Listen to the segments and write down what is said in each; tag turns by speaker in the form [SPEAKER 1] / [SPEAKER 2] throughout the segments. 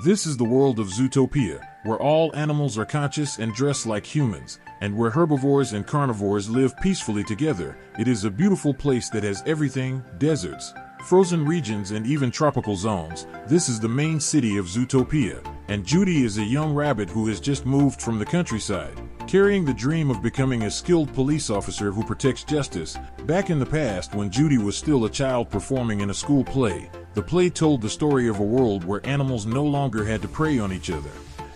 [SPEAKER 1] This is the world of Zootopia, where all animals are conscious and dress like humans, and where herbivores and carnivores live peacefully together. It is a beautiful place that has everything: deserts, frozen regions, and even tropical zones. This is the main city of Zootopia, and Judy is a young rabbit who has just moved from the countryside, carrying the dream of becoming a skilled police officer who protects justice. Back in the past, when Judy was still a child performing in a school play, the play told the story of a world where animals no longer had to prey on each other,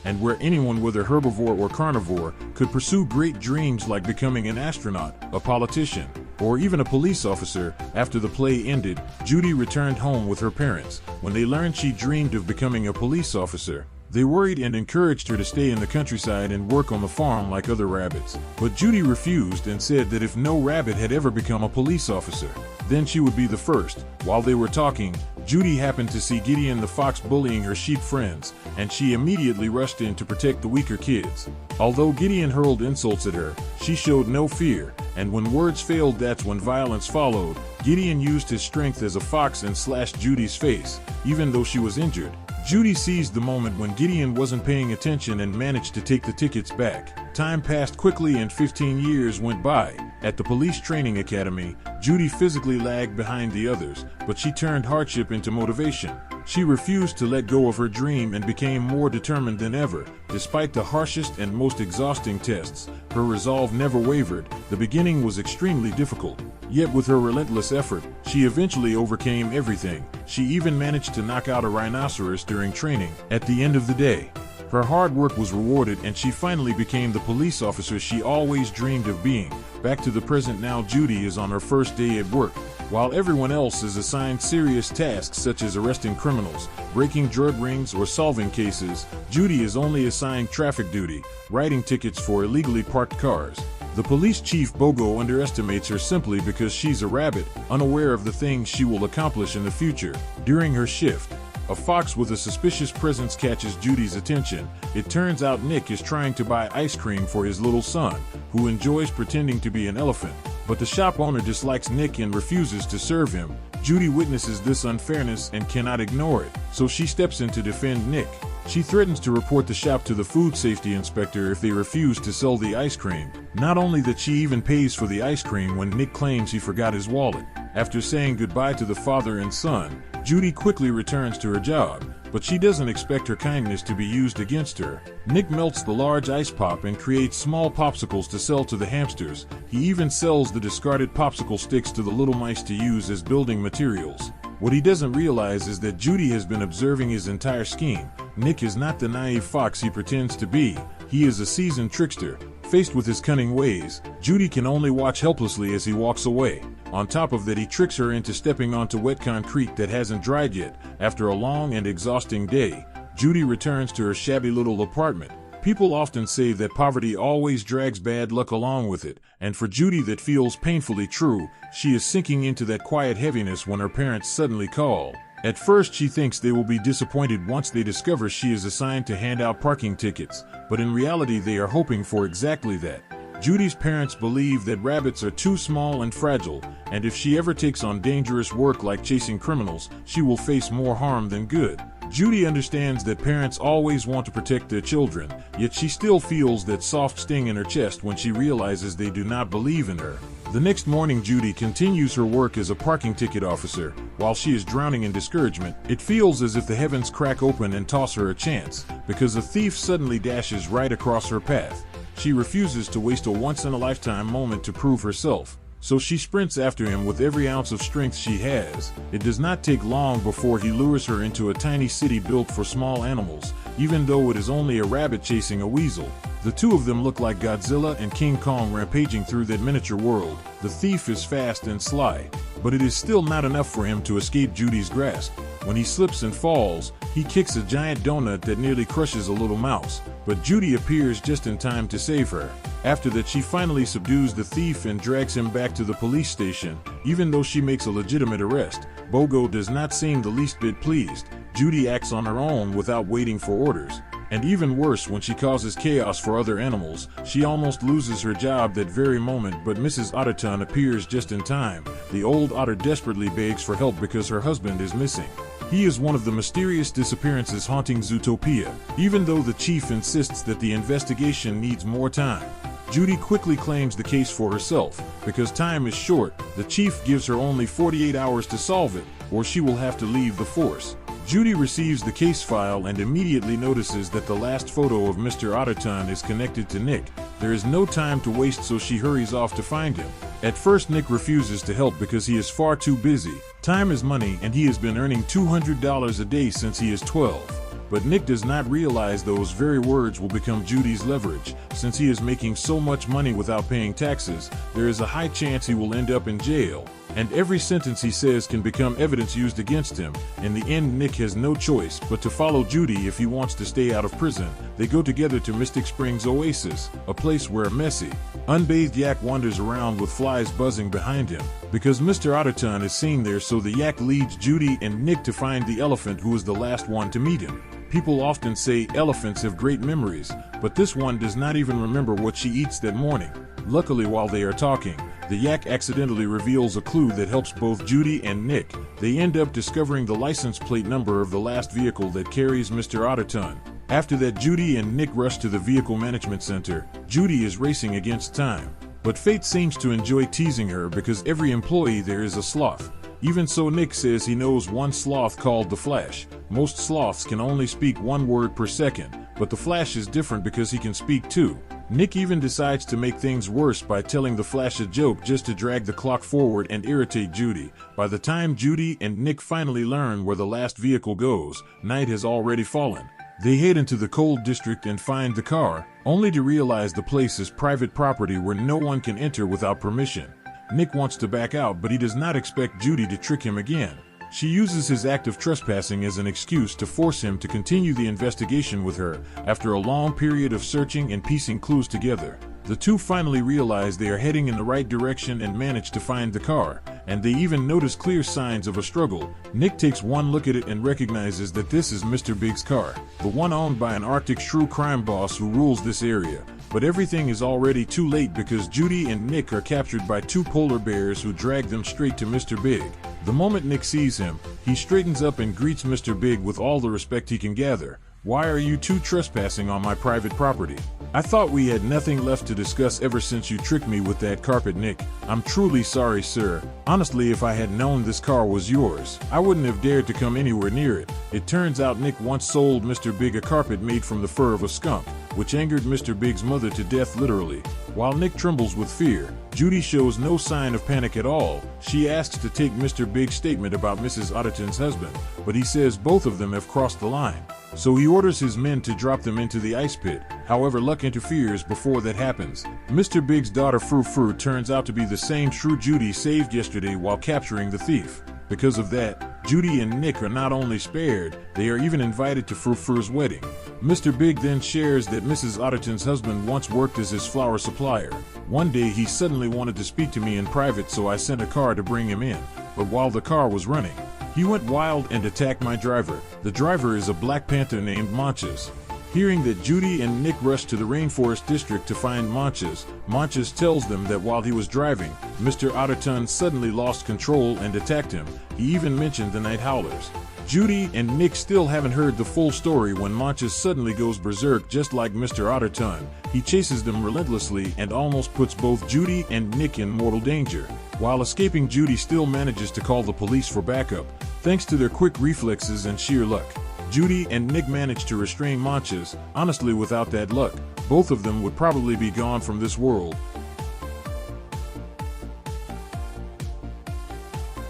[SPEAKER 1] and where anyone, whether herbivore or carnivore, could pursue great dreams like becoming an astronaut, a politician, or even a police officer. After the play ended, Judy returned home with her parents. When they learned she dreamed of becoming a police officer, they worried and encouraged her to stay in the countryside and work on the farm like other rabbits. But Judy refused and said that if no rabbit had ever become a police officer, then she would be the first. While they were talking, Judy happened to see Gideon the fox bullying her sheep friends, and she immediately rushed in to protect the weaker kids. Although Gideon hurled insults at her, she showed no fear, and when words failed, that's when violence followed. Gideon used his strength as a fox and slashed Judy's face, even though she was injured. Judy seized the moment when Gideon wasn't paying attention and managed to take the tickets back. Time passed quickly and 15 years went by. At the police training academy, Judy physically lagged behind the others, but she turned hardship into motivation. She refused to let go of her dream and became more determined than ever. Despite the harshest and most exhausting tests, her resolve never wavered. The beginning was extremely difficult, yet with her relentless effort, she eventually overcame everything. She even managed to knock out a rhinoceros during training. At the end of the day, her hard work was rewarded and she finally became the police officer she always dreamed of being. Back to the present now, Judy is on her first day at work. While everyone else is assigned serious tasks such as arresting criminals, breaking drug rings, or solving cases, Judy is only assigned traffic duty, writing tickets for illegally parked cars. The police chief Bogo underestimates her simply because she's a rabbit, unaware of the things she will accomplish in the future. During her shift, a fox with a suspicious presence catches Judy's attention. It turns out Nick is trying to buy ice cream for his little son, who enjoys pretending to be an elephant. But the shop owner dislikes Nick and refuses to serve him. Judy witnesses this unfairness and cannot ignore it, so she steps in to defend Nick. She threatens to report the shop to the food safety inspector if they refuse to sell the ice cream. Not only that, she even pays for the ice cream when Nick claims he forgot his wallet. After saying goodbye to the father and son, Judy quickly returns to her job, but she doesn't expect her kindness to be used against her. Nick melts the large ice pop and creates small popsicles to sell to the hamsters. He even sells the discarded popsicle sticks to the little mice to use as building materials. What he doesn't realize is that Judy has been observing his entire scheme. Nick is not the naive fox he pretends to be. He is a seasoned trickster. Faced with his cunning ways, Judy can only watch helplessly as he walks away. On top of that, he tricks her into stepping onto wet concrete that hasn't dried yet. After a long and exhausting day, Judy returns to her shabby little apartment. People often say that poverty always drags bad luck along with it, and for Judy that feels painfully true. She is sinking into that quiet heaviness when her parents suddenly call. At first, she thinks they will be disappointed once they discover she is assigned to hand out parking tickets, but in reality they are hoping for exactly that. Judy's parents believe that rabbits are too small and fragile, and if she ever takes on dangerous work like chasing criminals, she will face more harm than good. Judy understands that parents always want to protect their children, yet she still feels that soft sting in her chest when she realizes they do not believe in her. The next morning, Judy continues her work as a parking ticket officer. While she is drowning in discouragement, it feels as if the heavens crack open and toss her a chance, because a thief suddenly dashes right across her path. She refuses to waste a once-in-a-lifetime moment to prove herself, so she sprints after him with every ounce of strength she has. It does not take long before he lures her into a tiny city built for small animals, even though it is only a rabbit chasing a weasel. The two of them look like Godzilla and King Kong rampaging through that miniature world. The thief is fast and sly, but it is still not enough for him to escape Judy's grasp. When he slips and falls, he kicks a giant donut that nearly crushes a little mouse, but Judy appears just in time to save her. After that, she finally subdues the thief and drags him back to the police station. Even though she makes a legitimate arrest, Bogo does not seem the least bit pleased. Judy acts on her own without waiting for orders. And even worse, when she causes chaos for other animals, she almost loses her job that very moment, but Mrs. Otterton appears just in time. The old otter desperately begs for help because her husband is missing. He is one of the mysterious disappearances haunting Zootopia, even though the chief insists that the investigation needs more time. Judy quickly claims the case for herself. Because time is short, the chief gives her only 48 hours to solve it, or she will have to leave the force. Judy receives the case file and immediately notices that the last photo of Mr. Otterton is connected to Nick. There is no time to waste, so she hurries off to find him. At first, Nick refuses to help because he is far too busy. Time is money, and he has been earning $200 a day since he is 12. But Nick does not realize those very words will become Judy's leverage. Since he is making so much money without paying taxes, there is a high chance he will end up in jail. And every sentence he says can become evidence used against him. In the end, Nick has no choice but to follow Judy if he wants to stay out of prison. They go together to Mystic Springs Oasis, a place where a messy, unbathed yak wanders around with flies buzzing behind him. Because Mr. Otterton is seen there, so the yak leads Judy and Nick to find the elephant, who is the last one to meet him. People often say elephants have great memories, but this one does not even remember what she eats that morning. Luckily, while they are talking, the yak accidentally reveals a clue that helps both Judy and Nick. They end up discovering the license plate number of the last vehicle that carries Mr. Otterton. After that, Judy and Nick rush to the vehicle management center. Judy is racing against time, but fate seems to enjoy teasing her because every employee there is a sloth. Even so, Nick says he knows one sloth called the Flash. Most sloths can only speak one word per second, but the Flash is different because he can speak two. Nick even decides to make things worse by telling the Flash a joke just to drag the clock forward and irritate Judy. By the time Judy and Nick finally learn where the last vehicle goes, night has already fallen. They head into the cold district and find the car, only to realize the place is private property where no one can enter without permission. Nick wants to back out, but he does not expect Judy to trick him again. She uses his act of trespassing as an excuse to force him to continue the investigation with her. After a long period of searching and piecing clues together, the two finally realize they are heading in the right direction and manage to find the car, and they even notice clear signs of a struggle. Nick takes one look at it and recognizes that this is Mr. Big's car, the one owned by an Arctic shrew crime boss who rules this area. But everything is already too late because Judy and Nick are captured by two polar bears who drag them straight to Mr. Big. The moment Nick sees him, he straightens up and greets Mr. Big with all the respect he can gather. "Why are you two trespassing on my private property? I thought we had nothing left to discuss ever since you tricked me with that carpet, Nick. I'm truly sorry, sir. Honestly, if I had known this car was yours, I wouldn't have dared to come anywhere near it." It turns out Nick once sold Mr. Big a carpet made from the fur of a skunk, which angered Mr. Big's mother to death literally. While Nick trembles with fear, Judy shows no sign of panic at all. She asks to take Mr. Big's statement about Mrs. Otterton's husband, but he says both of them have crossed the line. So he orders his men to drop them into the ice pit. However, luck interferes before that happens. Mr. Big's daughter Frou Frou turns out to be the same shrew Judy saved yesterday while capturing the thief. Because of that, Judy and Nick are not only spared, they are even invited to Frou Frou's wedding. Mr. Big then shares that Mrs. Otterton's husband once worked as his flower supplier. One day he suddenly wanted to speak to me in private, so I sent a car to bring him in. But while the car was running, he went wild and attacked my driver. The driver is a black panther named Manchas. Hearing that, Judy and Nick rush to the Rainforest District to find Manchas. Manchas tells them that while he was driving, Mr. Otterton suddenly lost control and attacked him. He even mentioned the night howlers. Judy and Nick still haven't heard the full story when Manchas suddenly goes berserk just like Mr. Otterton. He chases them relentlessly and almost puts both Judy and Nick in mortal danger. While escaping, Judy still manages to call the police for backup, thanks to their quick reflexes and sheer luck. Judy and Nick manage to restrain Manchas. Honestly, without that luck, both of them would probably be gone from this world.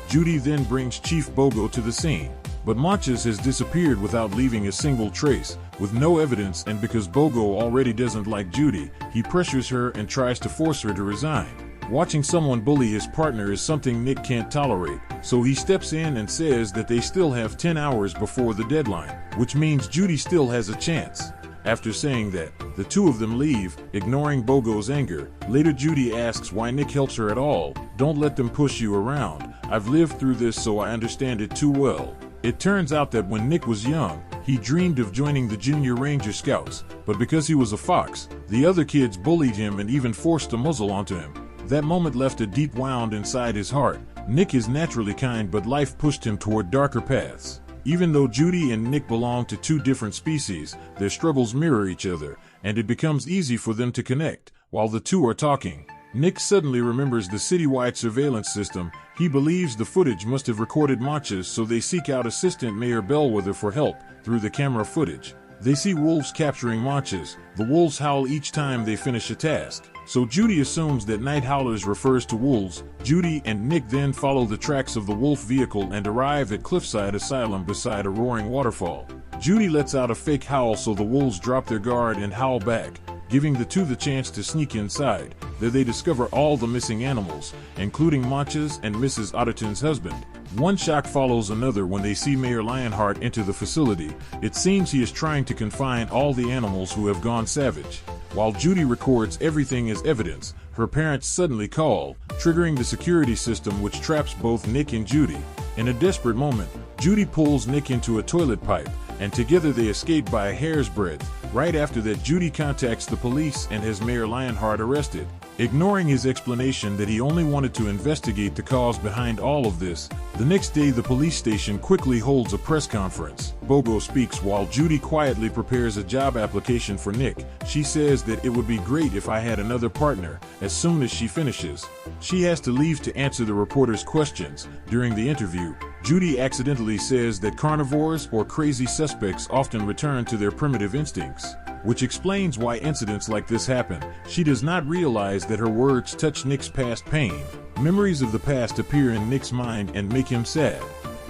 [SPEAKER 1] Judy then brings Chief Bogo to the scene, but Manchas has disappeared without leaving a single trace. With no evidence, and because Bogo already doesn't like Judy, he pressures her and tries to force her to resign. Watching someone bully his partner is something Nick can't tolerate, so he steps in and says that they still have 10 hours before the deadline, which means Judy still has a chance. After saying that, the two of them leave, ignoring Bogo's anger. Later, Judy asks why Nick helps her at all. "Don't let them push you around. I've lived through this, so I understand it too well." It turns out that when Nick was young, he dreamed of joining the Junior Ranger Scouts, but because he was a fox, the other kids bullied him and even forced a muzzle onto him. That moment left a deep wound inside his heart. Nick is naturally kind, but life pushed him toward darker paths. Even though Judy and Nick belong to two different species, their struggles mirror each other, and it becomes easy for them to connect. While the two are talking, Nick suddenly remembers the citywide surveillance system. He believes the footage must have recorded matches, so they seek out Assistant Mayor Bellwether for help through the camera footage. They see wolves capturing matches. The wolves howl each time they finish a task. So Judy assumes that night howlers refers to wolves. Judy and Nick then follow the tracks of the wolf vehicle and arrive at Cliffside Asylum beside a roaring waterfall. Judy lets out a fake howl so the wolves drop their guard and howl back, giving the two the chance to sneak inside. There they discover all the missing animals, including Matches and Mrs. Otterton's husband. One shock follows another when they see Mayor Lionheart enter the facility. It seems he is trying to confine all the animals who have gone savage. While Judy records everything as evidence, her parents suddenly call, triggering the security system which traps both Nick and Judy. In a desperate moment, Judy pulls Nick into a toilet pipe, and together they escape by a hair's breadth. Right after that, Judy contacts the police and has Mayor Lionheart arrested. Ignoring his explanation that he only wanted to investigate the cause behind all of this, the next day the police station quickly holds a press conference. Bogo speaks while Judy quietly prepares a job application for Nick. She says that it would be great if I had another partner. As soon as she finishes, she has to leave to answer the reporter's questions. During the interview, Judy accidentally says that carnivores or crazy suspects often return to their primitive instincts, which explains why incidents like this happen. She does not realize that her words touch Nick's past pain. Memories of the past appear in Nick's mind and make him sad.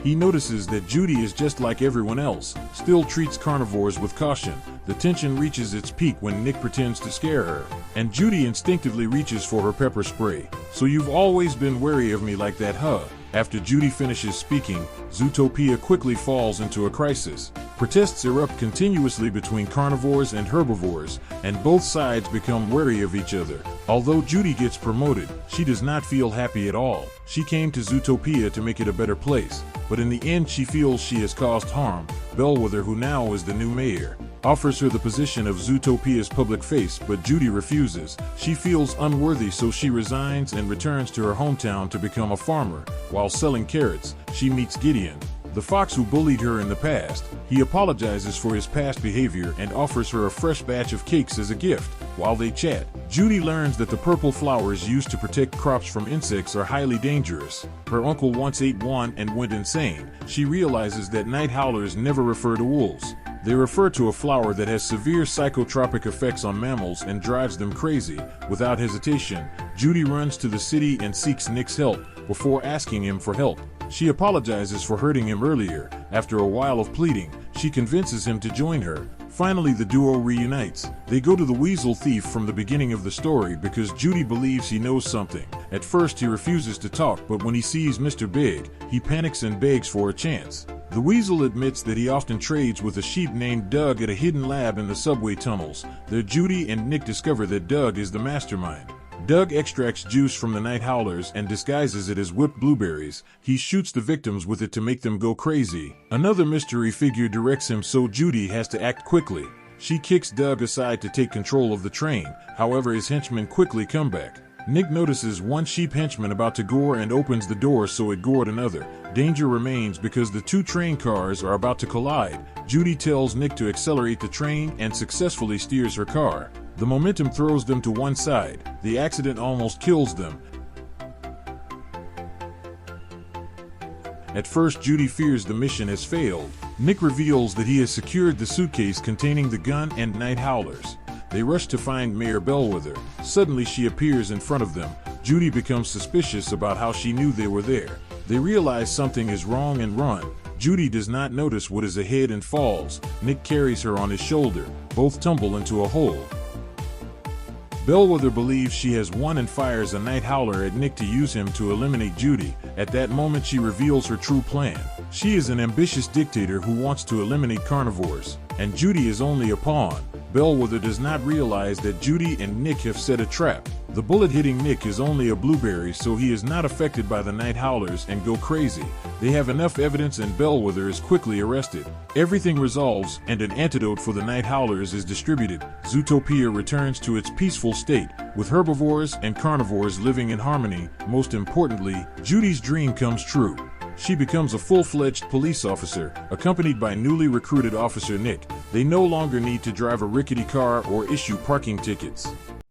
[SPEAKER 1] He notices that Judy is just like everyone else, still treats carnivores with caution. The tension reaches its peak when Nick pretends to scare her, and Judy instinctively reaches for her pepper spray. So you've always been wary of me like that, huh? After Judy finishes speaking, Zootopia quickly falls into a crisis. Protests erupt continuously between carnivores and herbivores, and both sides become wary of each other. Although Judy gets promoted, she does not feel happy at all. She came to Zootopia to make it a better place, but in the end she feels she has caused harm. Bellwether, who now is the new mayor, offers her the position of Zootopia's public face, but Judy refuses. She feels unworthy, so she resigns and returns to her hometown to become a farmer. While selling carrots, she meets Gideon, the fox who bullied her in the past. He apologizes for his past behavior and offers her a fresh batch of cakes as a gift. While they chat, Judy learns that the purple flowers used to protect crops from insects are highly dangerous. Her uncle once ate one and went insane. She realizes that night howlers never refer to wolves. They refer to a flower that has severe psychotropic effects on mammals and drives them crazy. Without hesitation, Judy runs to the city and seeks Nick's help before asking him for help. She apologizes for hurting him earlier. After a while of pleading, she convinces him to join her. Finally, the duo reunites. They go to the weasel thief from the beginning of the story because Judy believes he knows something. At first, he refuses to talk, but when he sees Mr. Big, he panics and begs for a chance. The weasel admits that he often trades with a sheep named Doug at a hidden lab in the subway tunnels. There, Judy and Nick discover that Doug is the mastermind. Doug extracts juice from the night howlers and disguises it as whipped blueberries. He shoots the victims with it to make them go crazy. Another mystery figure directs him, so Judy has to act quickly. She kicks Doug aside to take control of the train. However, his henchmen quickly come back. Nick notices one sheep henchman about to gore and opens the door so it gored another. Danger remains because the two train cars are about to collide. Judy tells Nick to accelerate the train and successfully steers her car. The momentum throws them to one side. The accident almost kills them. At first, Judy fears the mission has failed. Nick reveals that he has secured the suitcase containing the gun and night howlers. They rush to find Mayor Bellwether. Suddenly, she appears in front of them. Judy becomes suspicious about how she knew they were there. They realize something is wrong and run. Judy does not notice what is ahead and falls. Nick carries her on his shoulder. Both tumble into a hole. Bellwether believes she has won and fires a night howler at Nick to use him to eliminate Judy. At that moment, she reveals her true plan. She is an ambitious dictator who wants to eliminate carnivores, and Judy is only a pawn. Bellwether does not realize that Judy and Nick have set a trap. The bullet hitting Nick is only a blueberry, so he is not affected by the night howlers and go crazy. They have enough evidence and Bellwether is quickly arrested. Everything resolves and an antidote for the night howlers is distributed. Zootopia returns to its peaceful state, with herbivores and carnivores living in harmony. Most importantly, Judy's dream comes true. She becomes a full-fledged police officer, accompanied by newly recruited Officer Nick. They no longer need to drive a rickety car or issue parking tickets.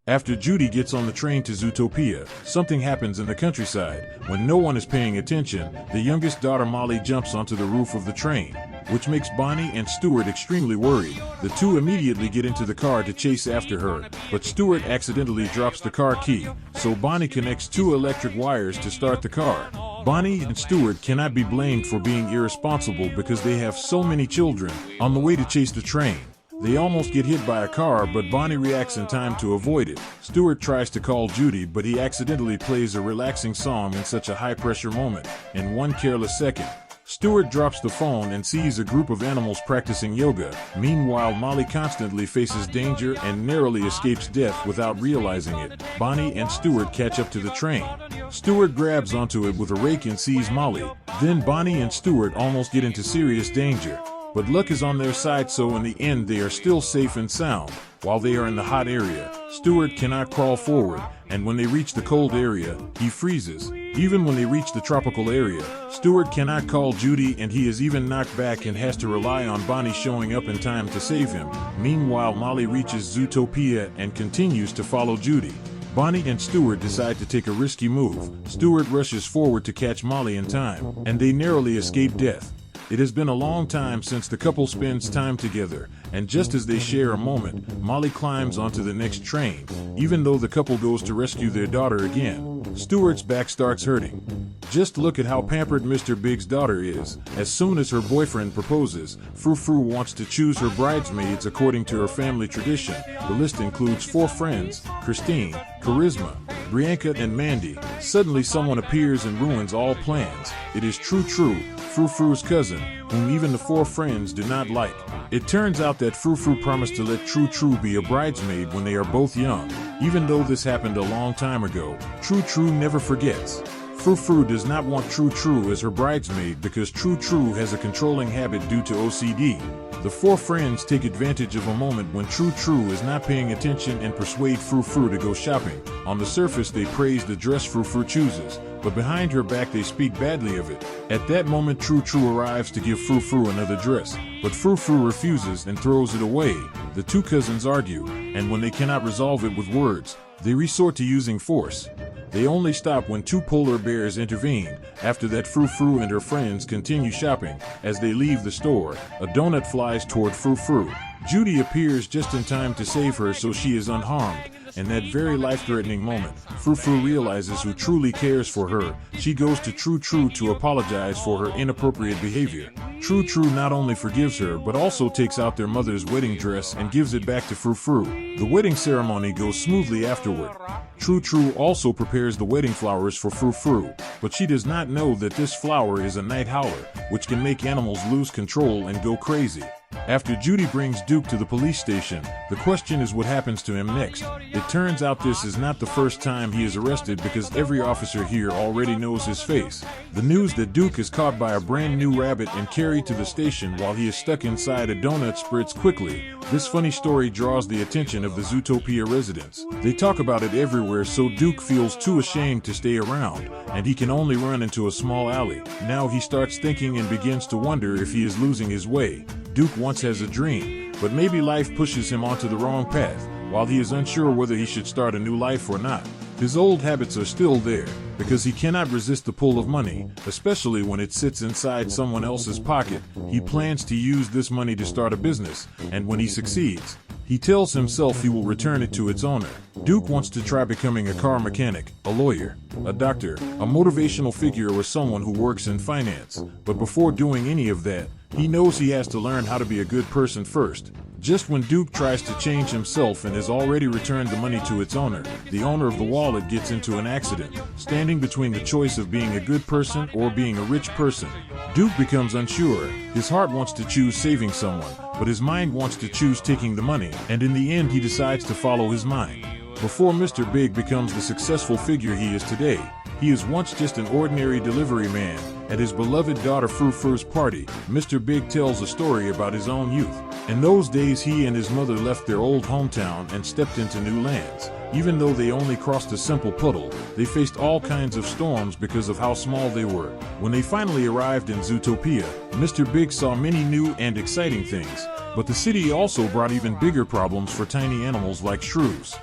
[SPEAKER 1] After Judy gets on the train to Zootopia, something happens in the countryside. When no one is paying attention, the youngest daughter Molly jumps onto the roof of the train, which makes Bonnie and Stuart extremely worried. The two immediately get into the car to chase after her, but Stuart accidentally drops the car key, so Bonnie connects two electric wires to start the car. Bonnie and Stuart cannot be blamed for being irresponsible because they have so many children on the way to chase the train. They almost get hit by a car, but Bonnie reacts in time to avoid it. Stuart tries to call Judy, but he accidentally plays a relaxing song in such a high-pressure moment. In one careless second, Stuart drops the phone and sees a group of animals practicing yoga. Meanwhile, Molly constantly faces danger and narrowly escapes death without realizing it. Bonnie and Stuart catch up to the train. Stuart grabs onto it with a rake and sees Molly. Then Bonnie and Stuart almost get into serious danger. But luck is on their side, so in the end they are still safe and sound. While they are in the hot area, Stuart cannot crawl forward, and when they reach the cold area, he freezes. Even when they reach the tropical area, Stuart cannot call Judy, and he is even knocked back and has to rely on Bonnie showing up in time to save him. Meanwhile, Molly reaches Zootopia and continues to follow Judy. Bonnie and Stuart decide to take a risky move. Stuart rushes forward to catch Molly in time, and they narrowly escape death. It has been a long time since the couple spends time together, and just as they share a moment, Molly climbs onto the next train. Even though the couple goes to rescue their daughter again, Stuart's back starts hurting. Just look at how pampered Mr. Big's daughter is. As soon as her boyfriend proposes, Frou-Frou wants to choose her bridesmaids according to her family tradition. The list includes 4 friends: Christine, Charisma, Bianca, and Mandy. Suddenly someone appears and ruins all plans. It is True, Frou-Frou's cousin, whom even the 4 friends do not like. It turns out that Frou-Frou promised to let True be a bridesmaid when they are both young. Even though this happened a long time ago, True never forgets. Frou-Frou does not want True as her bridesmaid because True has a controlling habit due to OCD. The 4 friends take advantage of a moment when True is not paying attention and persuade Frou-Frou to go shopping. On the surface they praise the dress Frou-Frou chooses, but behind her back they speak badly of it. At that moment True arrives to give Frou-Frou another dress, but Frou-Frou refuses and throws it away. The 2 cousins argue, and when they cannot resolve it with words, they resort to using force. They only stop when 2 polar bears intervene. After that, Frou-Frou and her friends continue shopping. As they leave the store, a donut flies toward Frou-Frou. Judy appears just in time to save her, so she is unharmed. In that very life-threatening moment, Frou-Frou realizes who truly cares for her. She goes to True to apologize for her inappropriate behavior. True not only forgives her but also takes out their mother's wedding dress and gives it back to Frou-Frou. The wedding ceremony goes smoothly afterward. True also prepares the wedding flowers for Frou-Frou, but she does not know that this flower is a night howler, which can make animals lose control and go crazy. After Judy brings Duke to the police station, the question is what happens to him next. It turns out this is not the first time he is arrested because every officer here already knows his face. The news that Duke is caught by a brand new rabbit and carried to the station while he is stuck inside a donut spreads quickly. This funny story draws the attention of the Zootopia residents. They talk about it everywhere, so Duke feels too ashamed to stay around, and he can only run into a small alley. Now he starts thinking and begins to wonder if he is losing his way. Duke once has a dream, but maybe life pushes him onto the wrong path. While he is unsure whether he should start a new life or not, his old habits are still there, because he cannot resist the pull of money, especially when it sits inside someone else's pocket. He plans to use this money to start a business, and when he succeeds, he tells himself he will return it to its owner. Duke wants to try becoming a car mechanic, a lawyer, a doctor, a motivational figure, or someone who works in finance. But before doing any of that, he knows he has to learn how to be a good person first. Just when Duke tries to change himself and has already returned the money to its owner, the owner of the wallet gets into an accident. Standing between the choice of being a good person or being a rich person, Duke becomes unsure. His heart wants to choose saving someone, but his mind wants to choose taking the money, and in the end he decides to follow his mind. Before Mr. Big becomes the successful figure he is today, he is once just an ordinary delivery man. At his beloved daughter Frou-Frou's party, Mr. Big tells a story about his own youth. In those days, he and his mother left their old hometown and stepped into new lands. Even though they only crossed a simple puddle, they faced all kinds of storms because of how small they were. When they finally arrived in Zootopia, Mr. Big saw many new and exciting things, but the city also brought even bigger problems for tiny animals like shrews.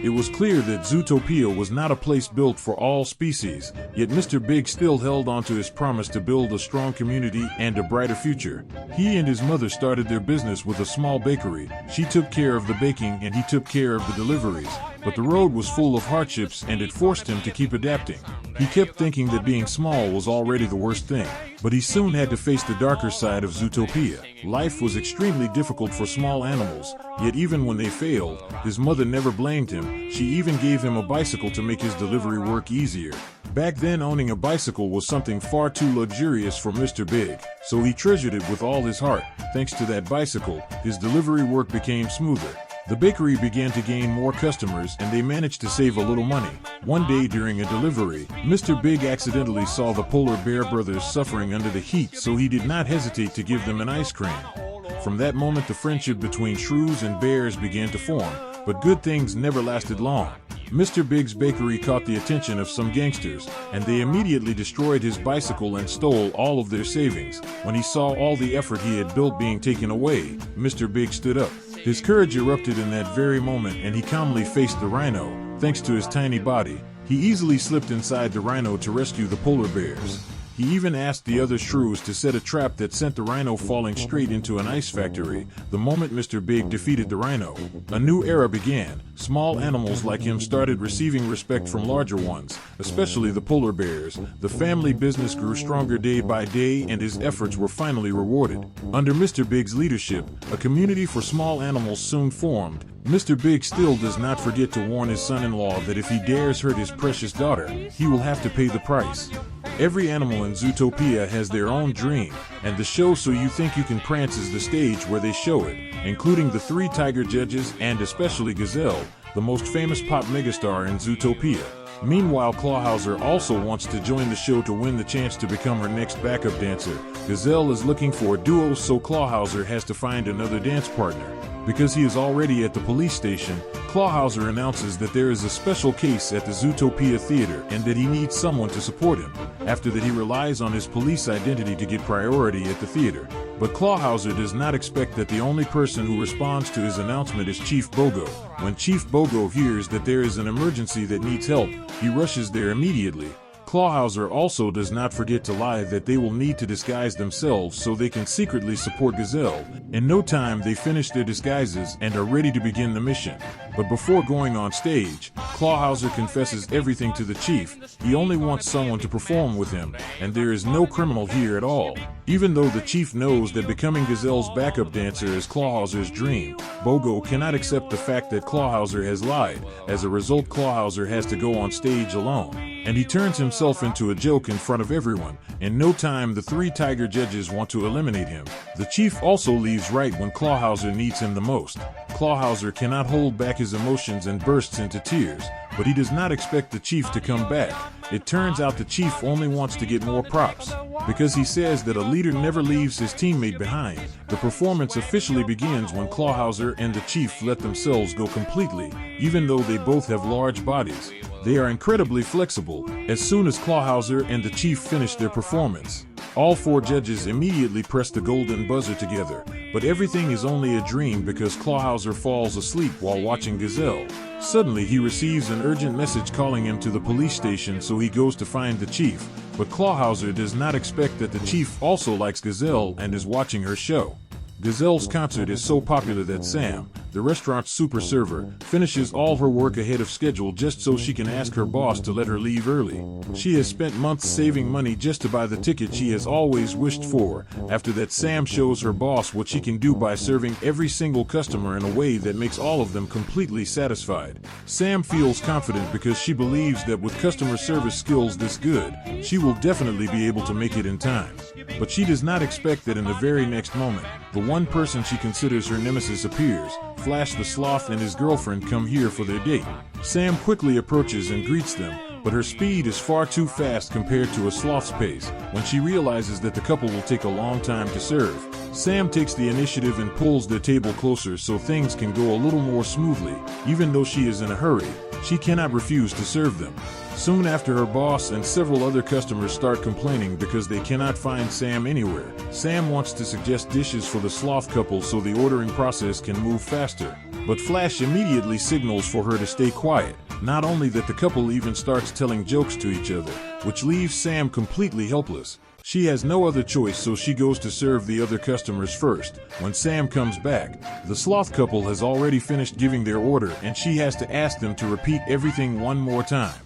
[SPEAKER 1] It was clear that Zootopia was not a place built for all species, yet Mr. Big still held on to his promise to build a strong community and a brighter future. He and his mother started their business with a small bakery. She took care of the baking and he took care of the deliveries. But the road was full of hardships and it forced him to keep adapting. He kept thinking that being small was already the worst thing, but he soon had to face the darker side of Zootopia. Life was extremely difficult for small animals, yet even when they failed, his mother never blamed him. She even gave him a bicycle to make his delivery work easier. Back then, owning a bicycle was something far too luxurious for Mr. Big, so he treasured it with all his heart. Thanks to that bicycle, his delivery work became smoother. The bakery began to gain more customers and they managed to save a little money. One day during a delivery, Mr. Big accidentally saw the polar bear brothers suffering under the heat, so he did not hesitate to give them an ice cream. From that moment, the friendship between shrews and bears began to form, but good things never lasted long. Mr. Big's bakery caught the attention of some gangsters, and they immediately destroyed his bicycle and stole all of their savings. When he saw all the effort he had built being taken away, Mr. Big stood up. His courage erupted in that very moment and he calmly faced the rhino. Thanks to his tiny body, he easily slipped inside the rhino to rescue the polar bears. He even asked the other shrews to set a trap that sent the rhino falling straight into an ice factory. The moment Mr. Big defeated the rhino, a new era began. Small animals like him started receiving respect from larger ones, especially the polar bears. The family business grew stronger day by day and his efforts were finally rewarded. Under Mr. Big's leadership, a community for small animals soon formed. Mr. Big still does not forget to warn his son-in-law that if he dares hurt his precious daughter, he will have to pay the price. Every animal in Zootopia has their own dream, and the show So You Think You Can Prance is the stage where they show it, including the 3 tiger judges and especially Gazelle, the most famous pop megastar in Zootopia. Meanwhile, Clawhauser also wants to join the show to win the chance to become her next backup dancer. Gazelle is looking for a duo, so Clawhauser has to find another dance partner. Because he is already at the police station, Clawhauser announces that there is a special case at the Zootopia Theater and that he needs someone to support him. After that, he relies on his police identity to get priority at the theater. But Clawhauser does not expect that the only person who responds to his announcement is Chief Bogo. When Chief Bogo hears that there is an emergency that needs help, he rushes there immediately. Clawhauser also does not forget to lie that they will need to disguise themselves so they can secretly support Gazelle. In no time, they finish their disguises and are ready to begin the mission. But before going on stage, Clawhauser confesses everything to the chief. He only wants someone to perform with him, and there is no criminal here at all. Even though the chief knows that becoming Gazelle's backup dancer is Clawhauser's dream, Bogo cannot accept the fact that Clawhauser has lied. As a result, Clawhauser has to go on stage alone, and he turns himself into a joke in front of everyone. In no time, the 3 tiger judges want to eliminate him. The chief also leaves right when Clawhauser needs him the most. Clawhauser cannot hold back his emotions and bursts into tears, but he does not expect the chief to come back. It turns out the chief only wants to get more props, because he says that a leader never leaves his teammate behind. The performance officially begins when Clawhauser and the chief let themselves go completely, even though they both have large bodies. They are incredibly flexible. As soon as Clawhauser and the chief finish their performance, all 4 judges immediately press the golden buzzer together, but everything is only a dream because Clawhauser falls asleep while watching Gazelle. Suddenly, he receives an urgent message calling him to the police station, so he goes to find the chief. But Clawhauser does not expect that the chief also likes Gazelle and is watching her show. Gazelle's concert is so popular that Sam, the restaurant's super server, finishes all her work ahead of schedule just so she can ask her boss to let her leave early. She has spent months saving money just to buy the ticket she has always wished for. After that, Sam shows her boss what she can do by serving every single customer in a way that makes all of them completely satisfied. Sam feels confident because she believes that with customer service skills this good, she will definitely be able to make it in time. But she does not expect that in the very next moment, the one person she considers her nemesis appears. Flash the Sloth and his girlfriend come here for their date. Sam quickly approaches and greets them, but her speed is far too fast compared to a sloth's pace. When she realizes that the couple will take a long time to serve, Sam takes the initiative and pulls their table closer so things can go a little more smoothly. Even though she is in a hurry, she cannot refuse to serve them. Soon after, her boss and several other customers start complaining because they cannot find Sam anywhere. Sam wants to suggest dishes for the sloth couple so the ordering process can move faster. But Flash immediately signals for her to stay quiet. Not only that, the couple even starts telling jokes to each other, which leaves Sam completely helpless. She has no other choice, so she goes to serve the other customers first. When Sam comes back, the sloth couple has already finished giving their order and she has to ask them to repeat everything one more time.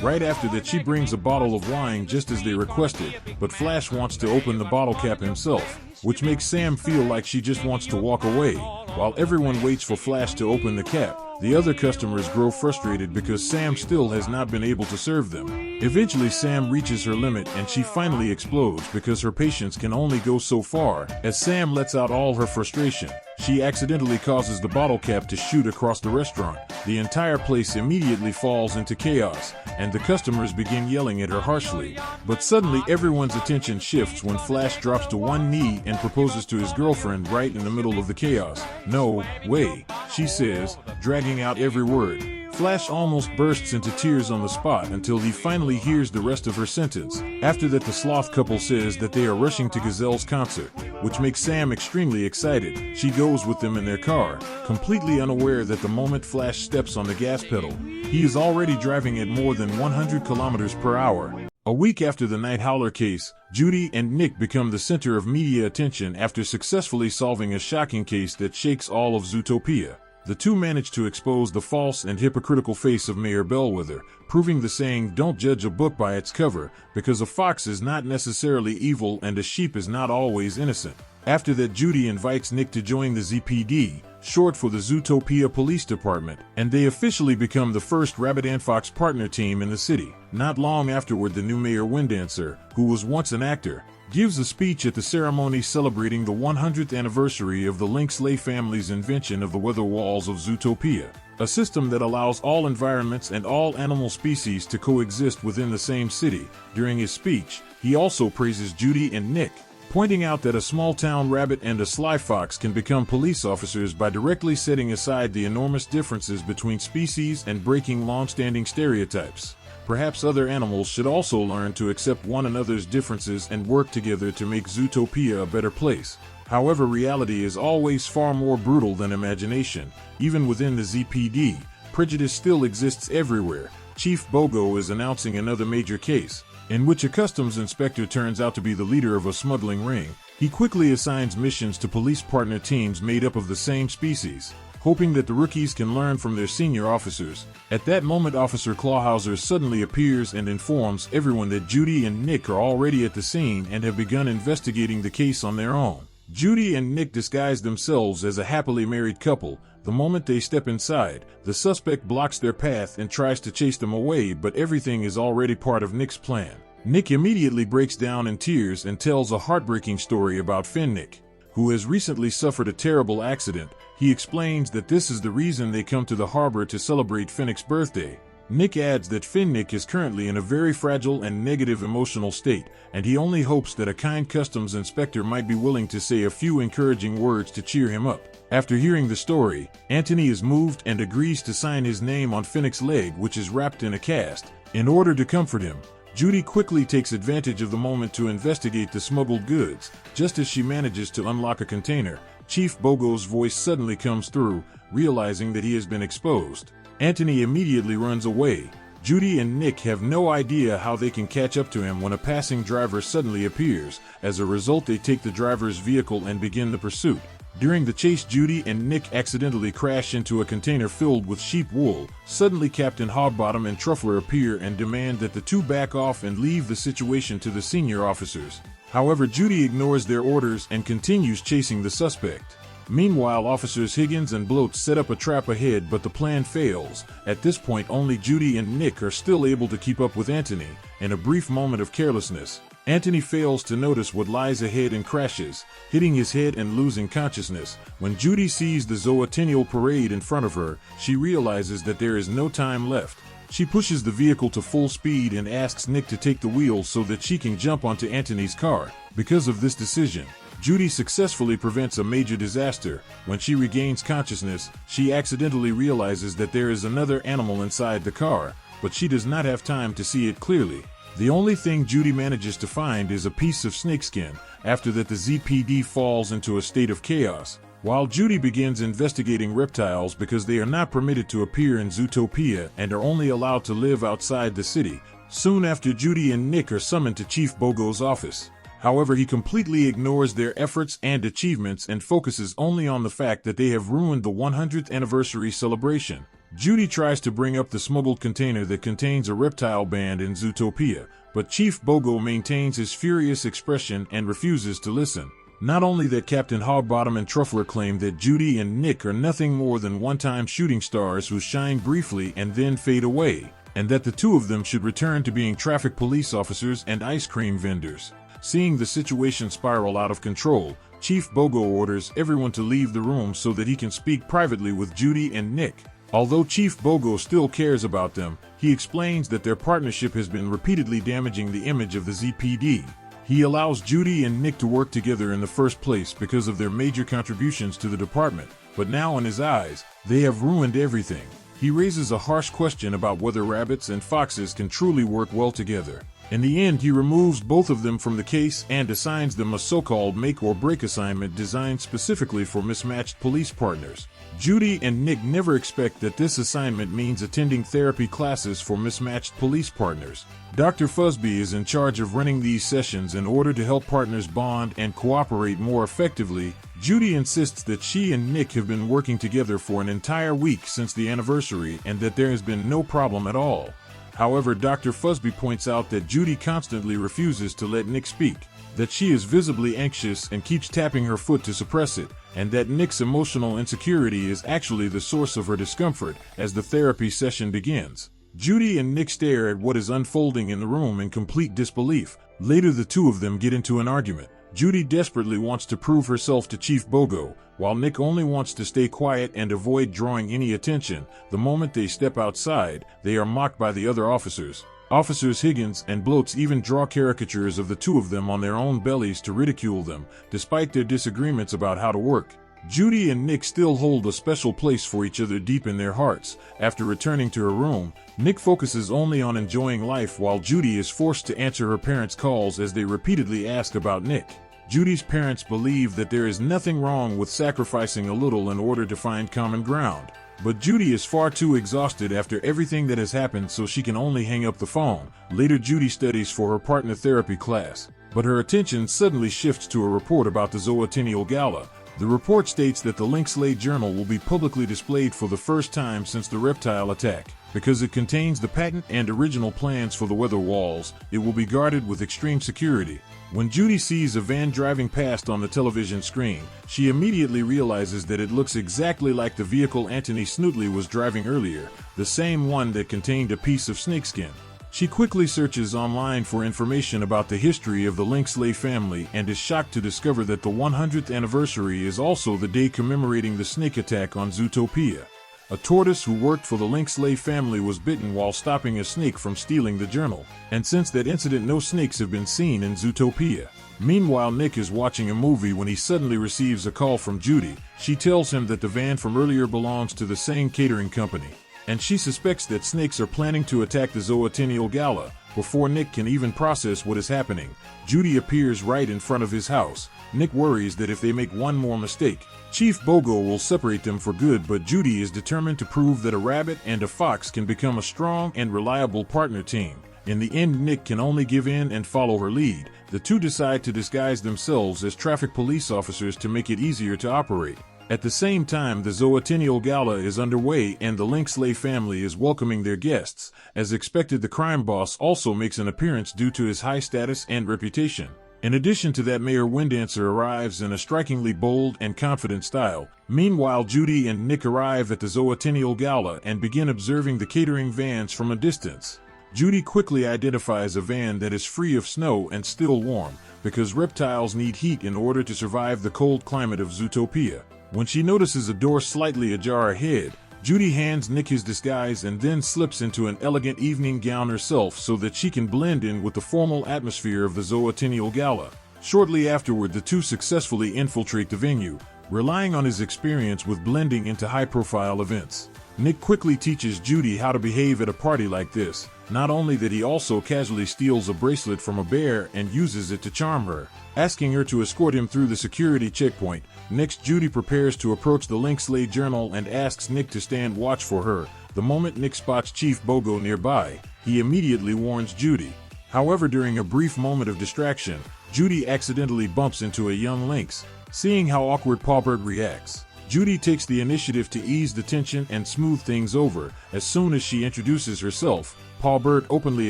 [SPEAKER 1] Right after that, she brings a bottle of wine just as they requested, but Flash wants to open the bottle cap himself, which makes Sam feel like she just wants to walk away. While everyone waits for Flash to open the cap, the other customers grow frustrated because Sam still has not been able to serve them. Eventually, Sam reaches her limit and she finally explodes because her patience can only go so far. As Sam lets out all her frustration, she accidentally causes the bottle cap to shoot across the restaurant. The entire place immediately falls into chaos, and the customers begin yelling at her harshly. But suddenly, everyone's attention shifts when Flash drops to one knee and proposes to his girlfriend right in the middle of the chaos. "No way," she says, dragging out every word. Flash almost bursts into tears on the spot until he finally hears the rest of her sentence. After that, the sloth couple says that they are rushing to Gazelle's concert, which makes Sam extremely excited. She goes with them in their car, completely unaware that the moment Flash steps on the gas pedal, he is already driving at more than 100 kilometers per hour. A week after the Night Howler case, Judy and Nick become the center of media attention after successfully solving a shocking case that shakes all of Zootopia. The two manage to expose the false and hypocritical face of Mayor Bellwether, proving the saying, "Don't judge a book by its cover," because a fox is not necessarily evil and a sheep is not always innocent. After that, Judy invites Nick to join the ZPD, short for the Zootopia Police Department, and they officially become the first Rabbit and Fox partner team in the city. Not long afterward, the new Mayor Windancer, who was once an actor, gives a speech at the ceremony celebrating the 100th anniversary of the Lynx-Lay family's invention of the weather walls of Zootopia, a system that allows all environments and all animal species to coexist within the same city. During his speech, he also praises Judy and Nick, pointing out that a small-town rabbit and a sly fox can become police officers by directly setting aside the enormous differences between species and breaking long-standing stereotypes. Perhaps other animals should also learn to accept one another's differences and work together to make Zootopia a better place. However, reality is always far more brutal than imagination. Even within the ZPD, prejudice still exists everywhere. Chief Bogo is announcing another major case, in which a customs inspector turns out to be the leader of a smuggling ring. He quickly assigns missions to police partner teams made up of the same species, hoping that the rookies can learn from their senior officers. At that moment, Officer Clawhauser suddenly appears and informs everyone that Judy and Nick are already at the scene and have begun investigating the case on their own. Judy and Nick disguise themselves as a happily married couple. The moment they step inside, the suspect blocks their path and tries to chase them away, but everything is already part of Nick's plan. Nick immediately breaks down in tears and tells a heartbreaking story about Finnick, who has recently suffered a terrible accident. He explains that this is the reason they come to the harbor to celebrate Finnick's birthday. Nick adds that Finnick is currently in a very fragile and negative emotional state, and he only hopes that a kind customs inspector might be willing to say a few encouraging words to cheer him up. After hearing the story, Anthony is moved and agrees to sign his name on Finnick's leg, which is wrapped in a cast. In order to comfort him, Judy quickly takes advantage of the moment to investigate the smuggled goods. Just as she manages to unlock a container, Chief Bogo's voice suddenly comes through, realizing that he has been exposed. Anthony immediately runs away. Judy and Nick have no idea how they can catch up to him when a passing driver suddenly appears. As a result, they take the driver's vehicle and begin the pursuit. During the chase, Judy and Nick accidentally crash into a container filled with sheep wool. Suddenly, Captain Hogbottom and Truffler appear and demand that the two back off and leave the situation to the senior officers. However, Judy ignores their orders and continues chasing the suspect. Meanwhile, Officers Higgins and Bloat set up a trap ahead, but the plan fails. At this point, only Judy and Nick are still able to keep up with Anthony. In a brief moment of carelessness, Anthony fails to notice what lies ahead and crashes, hitting his head and losing consciousness. When Judy sees the Zoatennial parade in front of her, she realizes that there is no time left. She pushes the vehicle to full speed and asks Nick to take the wheel so that she can jump onto Anthony's car. Because of this decision, Judy successfully prevents a major disaster. When she regains consciousness, she accidentally realizes that there is another animal inside the car, but she does not have time to see it clearly. The only thing Judy manages to find is a piece of snakeskin. After that, the ZPD falls into a state of chaos, while Judy begins investigating reptiles because they are not permitted to appear in Zootopia and are only allowed to live outside the city. Soon after, Judy and Nick are summoned to Chief Bogo's office. However, he completely ignores their efforts and achievements and focuses only on the fact that they have ruined the 100th anniversary celebration. Judy tries to bring up the smuggled container that contains a reptile band in Zootopia, but Chief Bogo maintains his furious expression and refuses to listen. Not only that, Captain Hogbottom and Truffler claim that Judy and Nick are nothing more than one-time shooting stars who shine briefly and then fade away, and that the two of them should return to being traffic police officers and ice cream vendors. Seeing the situation spiral out of control, Chief Bogo orders everyone to leave the room so that he can speak privately with Judy and Nick. Although Chief Bogo still cares about them, he explains that their partnership has been repeatedly damaging the image of the ZPD. He allows Judy and Nick to work together in the first place because of their major contributions to the department, but now in his eyes, they have ruined everything. He raises a harsh question about whether rabbits and foxes can truly work well together. In the end, he removes both of them from the case and assigns them a so-called make-or-break assignment designed specifically for mismatched police partners. Judy and Nick never expect that this assignment means attending therapy classes for mismatched police partners. Dr. Fuzby is in charge of running these sessions in order to help partners bond and cooperate more effectively. Judy insists that she and Nick have been working together for an entire week since the anniversary and that there has been no problem at all. However, Dr. Fuzby points out that Judy constantly refuses to let Nick speak, that she is visibly anxious and keeps tapping her foot to suppress it, and that Nick's emotional insecurity is actually the source of her discomfort. As the therapy session begins, Judy and Nick stare at what is unfolding in the room in complete disbelief. Later, the two of them get into an argument. Judy desperately wants to prove herself to Chief Bogo, while Nick only wants to stay quiet and avoid drawing any attention. The moment they step outside, they are mocked by the other officers. Officers Higgins and Bloats even draw caricatures of the two of them on their own bellies to ridicule them, despite their disagreements about how to work. Judy and Nick still hold a special place for each other deep in their hearts. After returning to her room, Nick focuses only on enjoying life while Judy is forced to answer her parents' calls as they repeatedly ask about Nick. Judy's parents believe that there is nothing wrong with sacrificing a little in order to find common ground. But Judy is far too exhausted after everything that has happened, so she can only hang up the phone. Later, Judy studies for her partner therapy class, but her attention suddenly shifts to a report about the Zoatennial Gala. The report states that the Linksley Journal will be publicly displayed for the first time since the reptile attack. Because it contains the patent and original plans for the weather walls, it will be guarded with extreme security. When Judy sees a van driving past on the television screen, she immediately realizes that it looks exactly like the vehicle Anthony Snootley was driving earlier, the same one that contained a piece of snakeskin. She quickly searches online for information about the history of the Linksley family and is shocked to discover that the 100th anniversary is also the day commemorating the snake attack on Zootopia. A tortoise who worked for the Linksley family was bitten while stopping a snake from stealing the journal, and since that incident no snakes have been seen in Zootopia. Meanwhile, Nick is watching a movie when he suddenly receives a call from Judy. She tells him that the van from earlier belongs to the same catering company, and she suspects that snakes are planning to attack the Zoatennial Gala. Before Nick can even process what is happening, Judy appears right in front of his house. Nick worries that if they make one more mistake, Chief Bogo will separate them for good, but Judy is determined to prove that a rabbit and a fox can become a strong and reliable partner team. In the end, Nick can only give in and follow her lead. The two decide to disguise themselves as traffic police officers to make it easier to operate. At the same time, the Zoatennial Gala is underway and the Linksley family is welcoming their guests. As expected, the crime boss also makes an appearance due to his high status and reputation. In addition to that, Mayor Windancer arrives in a strikingly bold and confident style. Meanwhile, Judy and Nick arrive at the Zoatennial Gala and begin observing the catering vans from a distance. Judy quickly identifies a van that is free of snow and still warm, because reptiles need heat in order to survive the cold climate of Zootopia. When she notices a door slightly ajar ahead, Judy hands Nick his disguise and then slips into an elegant evening gown herself so that she can blend in with the formal atmosphere of the Zoatennial Gala. Shortly afterward, the two successfully infiltrate the venue, relying on his experience with blending into high-profile events. Nick quickly teaches Judy how to behave at a party like this, not only that he also casually steals a bracelet from a bear and uses it to charm her, asking her to escort him through the security checkpoint. Next, Judy prepares to approach the Linksley Journal and asks Nick to stand watch for her. The moment Nick spots Chief Bogo nearby, he immediately warns Judy. However, during a brief moment of distraction, Judy accidentally bumps into a young lynx. Seeing how awkward Pawbird reacts, Judy takes the initiative to ease the tension and smooth things over. As soon as she introduces herself, Pawbird openly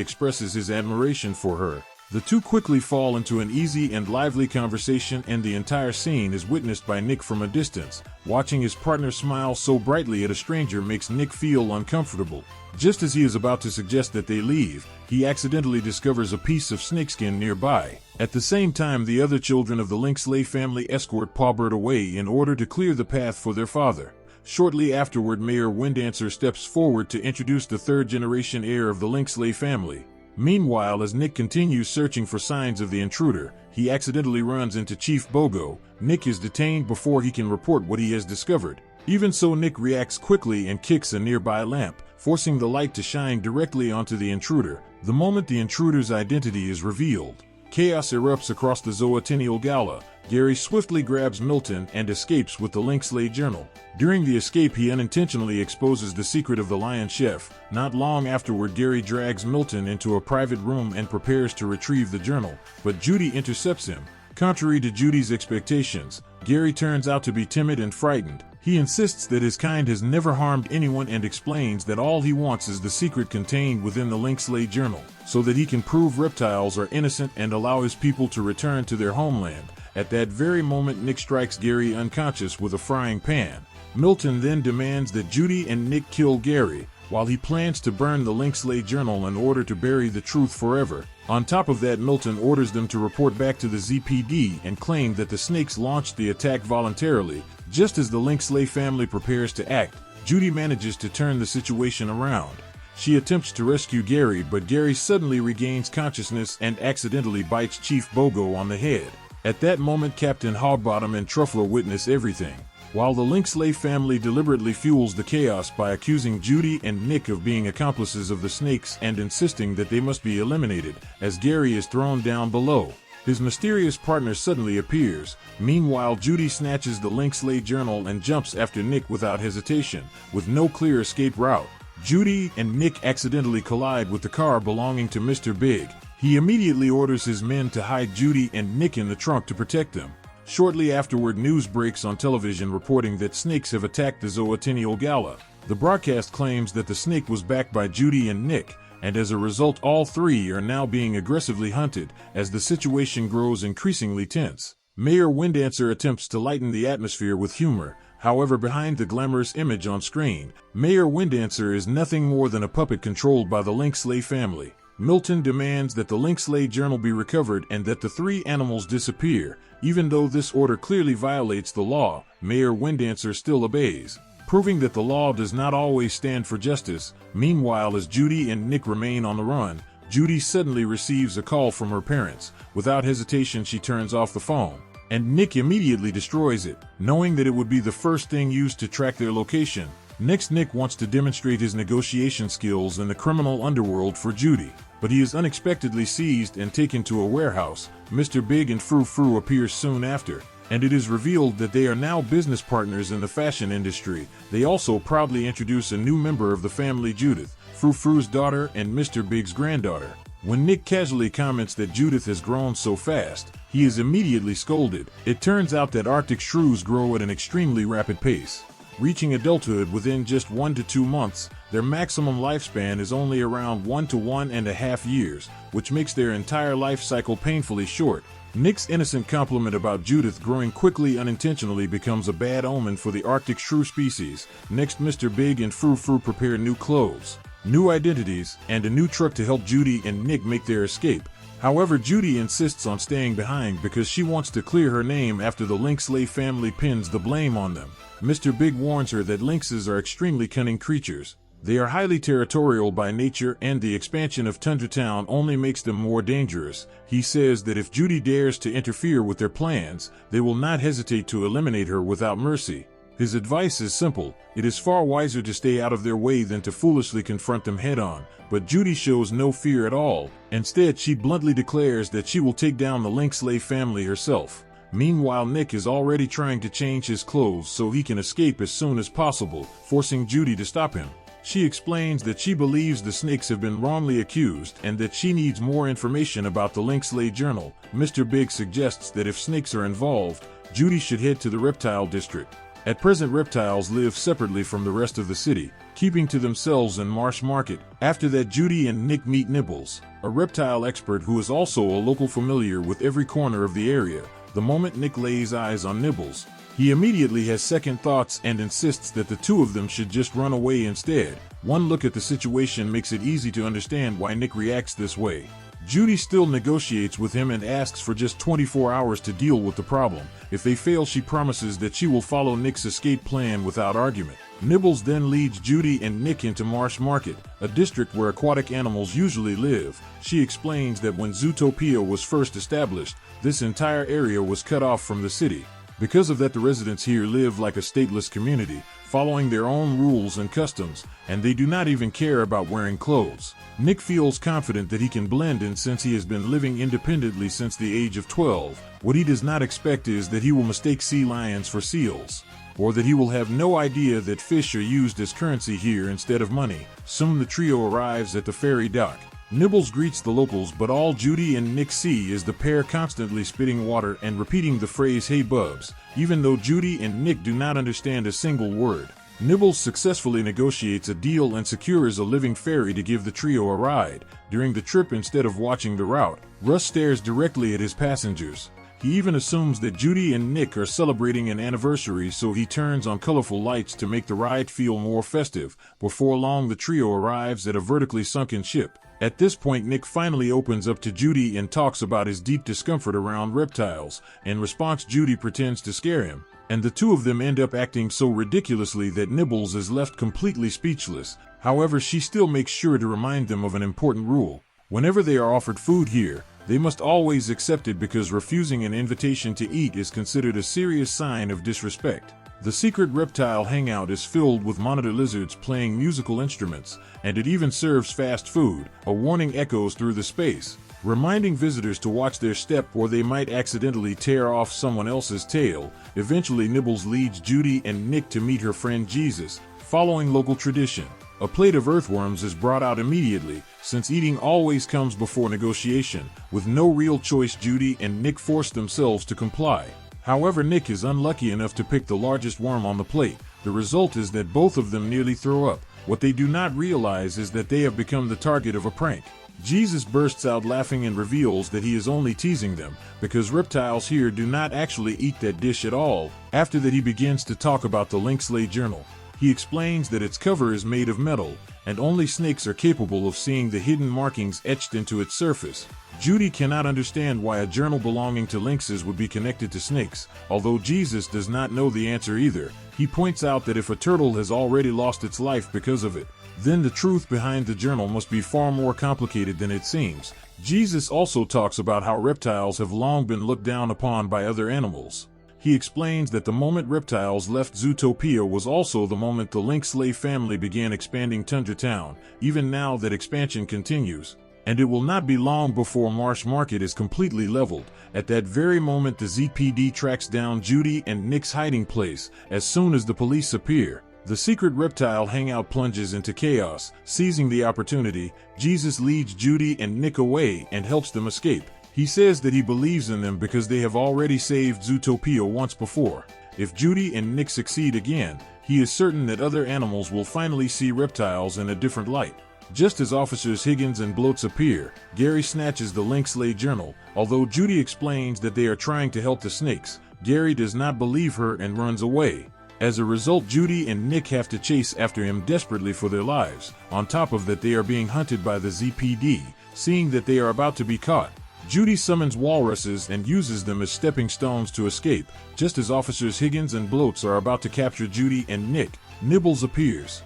[SPEAKER 1] expresses his admiration for her. The two quickly fall into an easy and lively conversation, and the entire scene is witnessed by Nick from a distance. Watching his partner smile so brightly at a stranger makes Nick feel uncomfortable. Just as he is about to suggest that they leave, he accidentally discovers a piece of snakeskin nearby. At the same time, the other children of the Linksley family escort Pawbird away in order to clear the path for their father. Shortly afterward, Mayor Windancer steps forward to introduce the third-generation heir of the Linksley family. Meanwhile, as Nick continues searching for signs of the intruder, he accidentally runs into Chief Bogo. Nick is detained before he can report what he has discovered. Even so, Nick reacts quickly and kicks a nearby lamp, forcing the light to shine directly onto the intruder. The moment the intruder's identity is revealed, chaos erupts across the Zootopia Gala. Gary swiftly grabs Milton and escapes with the Linksley Journal. During the escape, he unintentionally exposes the secret of the Lion Chef. Not long afterward, Gary drags Milton into a private room and prepares to retrieve the journal, but Judy intercepts him. Contrary to Judy's expectations, Gary turns out to be timid and frightened. He insists that his kind has never harmed anyone and explains that all he wants is the secret contained within the Linksley Journal, so that he can prove reptiles are innocent and allow his people to return to their homeland. At that very moment, Nick strikes Gary unconscious with a frying pan. Milton then demands that Judy and Nick kill Gary, while he plans to burn the Linksley Journal in order to bury the truth forever. On top of that, Milton orders them to report back to the ZPD and claim that the snakes launched the attack voluntarily. Just as the Linksley family prepares to act, Judy manages to turn the situation around. She attempts to rescue Gary, but Gary suddenly regains consciousness and accidentally bites Chief Bogo on the head. At that moment, Captain Hogbottom and Truffler witness everything, while the Linksley family deliberately fuels the chaos by accusing Judy and Nick of being accomplices of the snakes and insisting that they must be eliminated, as Gary is thrown down below. His mysterious partner suddenly appears. Meanwhile, Judy snatches the Linksley Journal and jumps after Nick without hesitation, with no clear escape route. Judy and Nick accidentally collide with the car belonging to Mr. Big. He immediately orders his men to hide Judy and Nick in the trunk to protect them. Shortly afterward, news breaks on television reporting that snakes have attacked the Zootopia Gala. The broadcast claims that the snake was backed by Judy and Nick, and as a result, all three are now being aggressively hunted. As the situation grows increasingly tense, Mayor Windancer attempts to lighten the atmosphere with humor. However, behind the glamorous image on screen, Mayor Windancer is nothing more than a puppet controlled by the Linksley family. Milton demands that the Linksley Journal be recovered and that the three animals disappear. Even though this order clearly violates the law, Mayor Windancer still obeys, proving that the law does not always stand for justice. Meanwhile, as Judy and Nick remain on the run, Judy suddenly receives a call from her parents. Without hesitation, she turns off the phone, and Nick immediately destroys it, knowing that it would be the first thing used to track their location. Next, Nick wants to demonstrate his negotiation skills in the criminal underworld for Judy, but he is unexpectedly seized and taken to a warehouse. Mr. Big and Frou Frou appear soon after, and it is revealed that they are now business partners in the fashion industry. They also proudly introduce a new member of the family, Judith, Frou Frou's daughter and Mr. Big's granddaughter. When Nick casually comments that Judith has grown so fast, he is immediately scolded. It turns out that Arctic shrews grow at an extremely rapid pace, reaching adulthood within just 1 to 2 months. Their maximum lifespan is only around 1 to 1.5 years, which makes their entire life cycle painfully short. Nick's innocent compliment about Judith growing quickly unintentionally becomes a bad omen for the Arctic shrew species. Next, Mr. Big and Frou Frou prepare new clothes, new identities, and a new truck to help Judy and Nick make their escape. However, Judy insists on staying behind because she wants to clear her name after the Linksley family pins the blame on them. Mr. Big warns her that lynxes are extremely cunning creatures. They are highly territorial by nature, and the expansion of Tundra Town only makes them more dangerous. He says that if Judy dares to interfere with their plans, they will not hesitate to eliminate her without mercy. His advice is simple: it is far wiser to stay out of their way than to foolishly confront them head-on. But Judy shows no fear at all. Instead, she bluntly declares that she will take down the Link-Slay family herself. Meanwhile, Nick is already trying to change his clothes so he can escape as soon as possible, forcing Judy to stop him. She explains that she believes the snakes have been wrongly accused and that she needs more information about the Link-Slay journal. Mr. Big suggests that if snakes are involved, Judy should head to the reptile district. At present, reptiles live separately from the rest of the city, keeping to themselves in Marsh Market. After that, Judy and Nick meet Nibbles, a reptile expert who is also a local familiar with every corner of the area. The moment Nick lays eyes on Nibbles, he immediately has second thoughts and insists that the two of them should just run away instead. One look at the situation makes it easy to understand why Nick reacts this way. Judy still negotiates with him and asks for just 24 hours to deal with the problem. If they fail, she promises that she will follow Nick's escape plan without argument. Nibbles then leads Judy and Nick into Marsh Market, a district where aquatic animals usually live. She explains that when Zootopia was first established, this entire area was cut off from the city. Because of that, the residents here live like a stateless community, following their own rules and customs, and they do not even care about wearing clothes. Nick feels confident that he can blend in since he has been living independently since the age of 12. What he does not expect is that he will mistake sea lions for seals, or that he will have no idea that fish are used as currency here instead of money. Soon the trio arrives at the ferry dock. Nibbles greets the locals, but all Judy and Nick see is the pair constantly spitting water and repeating the phrase "Hey Bubs," even though Judy and Nick do not understand a single word. Nibbles successfully negotiates a deal and secures a living ferry to give the trio a ride. During the trip, instead of watching the route, Russ stares directly at his passengers. He even assumes that Judy and Nick are celebrating an anniversary, so he turns on colorful lights to make the ride feel more festive. Before long, the trio arrives at a vertically sunken ship. At this point, Nick finally opens up to Judy and talks about his deep discomfort around reptiles. In response, Judy pretends to scare him, and the two of them end up acting so ridiculously that Nibbles is left completely speechless. However, she still makes sure to remind them of an important rule. Whenever they are offered food here, they must always accept it, because refusing an invitation to eat is considered a serious sign of disrespect. The secret reptile hangout is filled with monitor lizards playing musical instruments, and it even serves fast food. A warning echoes through the space, reminding visitors to watch their step or they might accidentally tear off someone else's tail. Eventually, Nibbles leads Judy and Nick to meet her friend Jesus. Following local tradition, a plate of earthworms is brought out immediately, since eating always comes before negotiation. With no real choice, Judy and Nick force themselves to comply. However, Nick is unlucky enough to pick the largest worm on the plate. The result is that both of them nearly throw up. What they do not realize is that they have become the target of a prank. Jesus bursts out laughing and reveals that he is only teasing them, because reptiles here do not actually eat that dish at all. After that, he begins to talk about the Link-Slay journal. He explains that its cover is made of metal, and only snakes are capable of seeing the hidden markings etched into its surface. Judy cannot understand why a journal belonging to lynxes would be connected to snakes, although Jesus does not know the answer either. He points out that if a turtle has already lost its life because of it, then the truth behind the journal must be far more complicated than it seems. Jesus also talks about how reptiles have long been looked down upon by other animals. He explains that the moment reptiles left Zootopia was also the moment the Link-Slay family began expanding Tundra Town. Even now, that expansion continues, and it will not be long before Marsh Market is completely leveled. At that very moment, the ZPD tracks down Judy and Nick's hiding place. As soon as the police appear, the secret reptile hangout plunges into chaos. Seizing the opportunity, Jesus leads Judy and Nick away and helps them escape. He says that he believes in them because they have already saved Zootopia once before. If Judy and Nick succeed again, he is certain that other animals will finally see reptiles in a different light. Just as Officers Higgins and Bloats appear, Gary snatches the Link-Slay journal. Although Judy explains that they are trying to help the snakes, Gary does not believe her and runs away. As a result, Judy and Nick have to chase after him desperately for their lives. On top of that, they are being hunted by the ZPD. Seeing that they are about to be caught, Judy summons walruses and uses them as stepping stones to escape. Just as Officers Higgins and Bloats are about to capture Judy and Nick, Nibbles appears.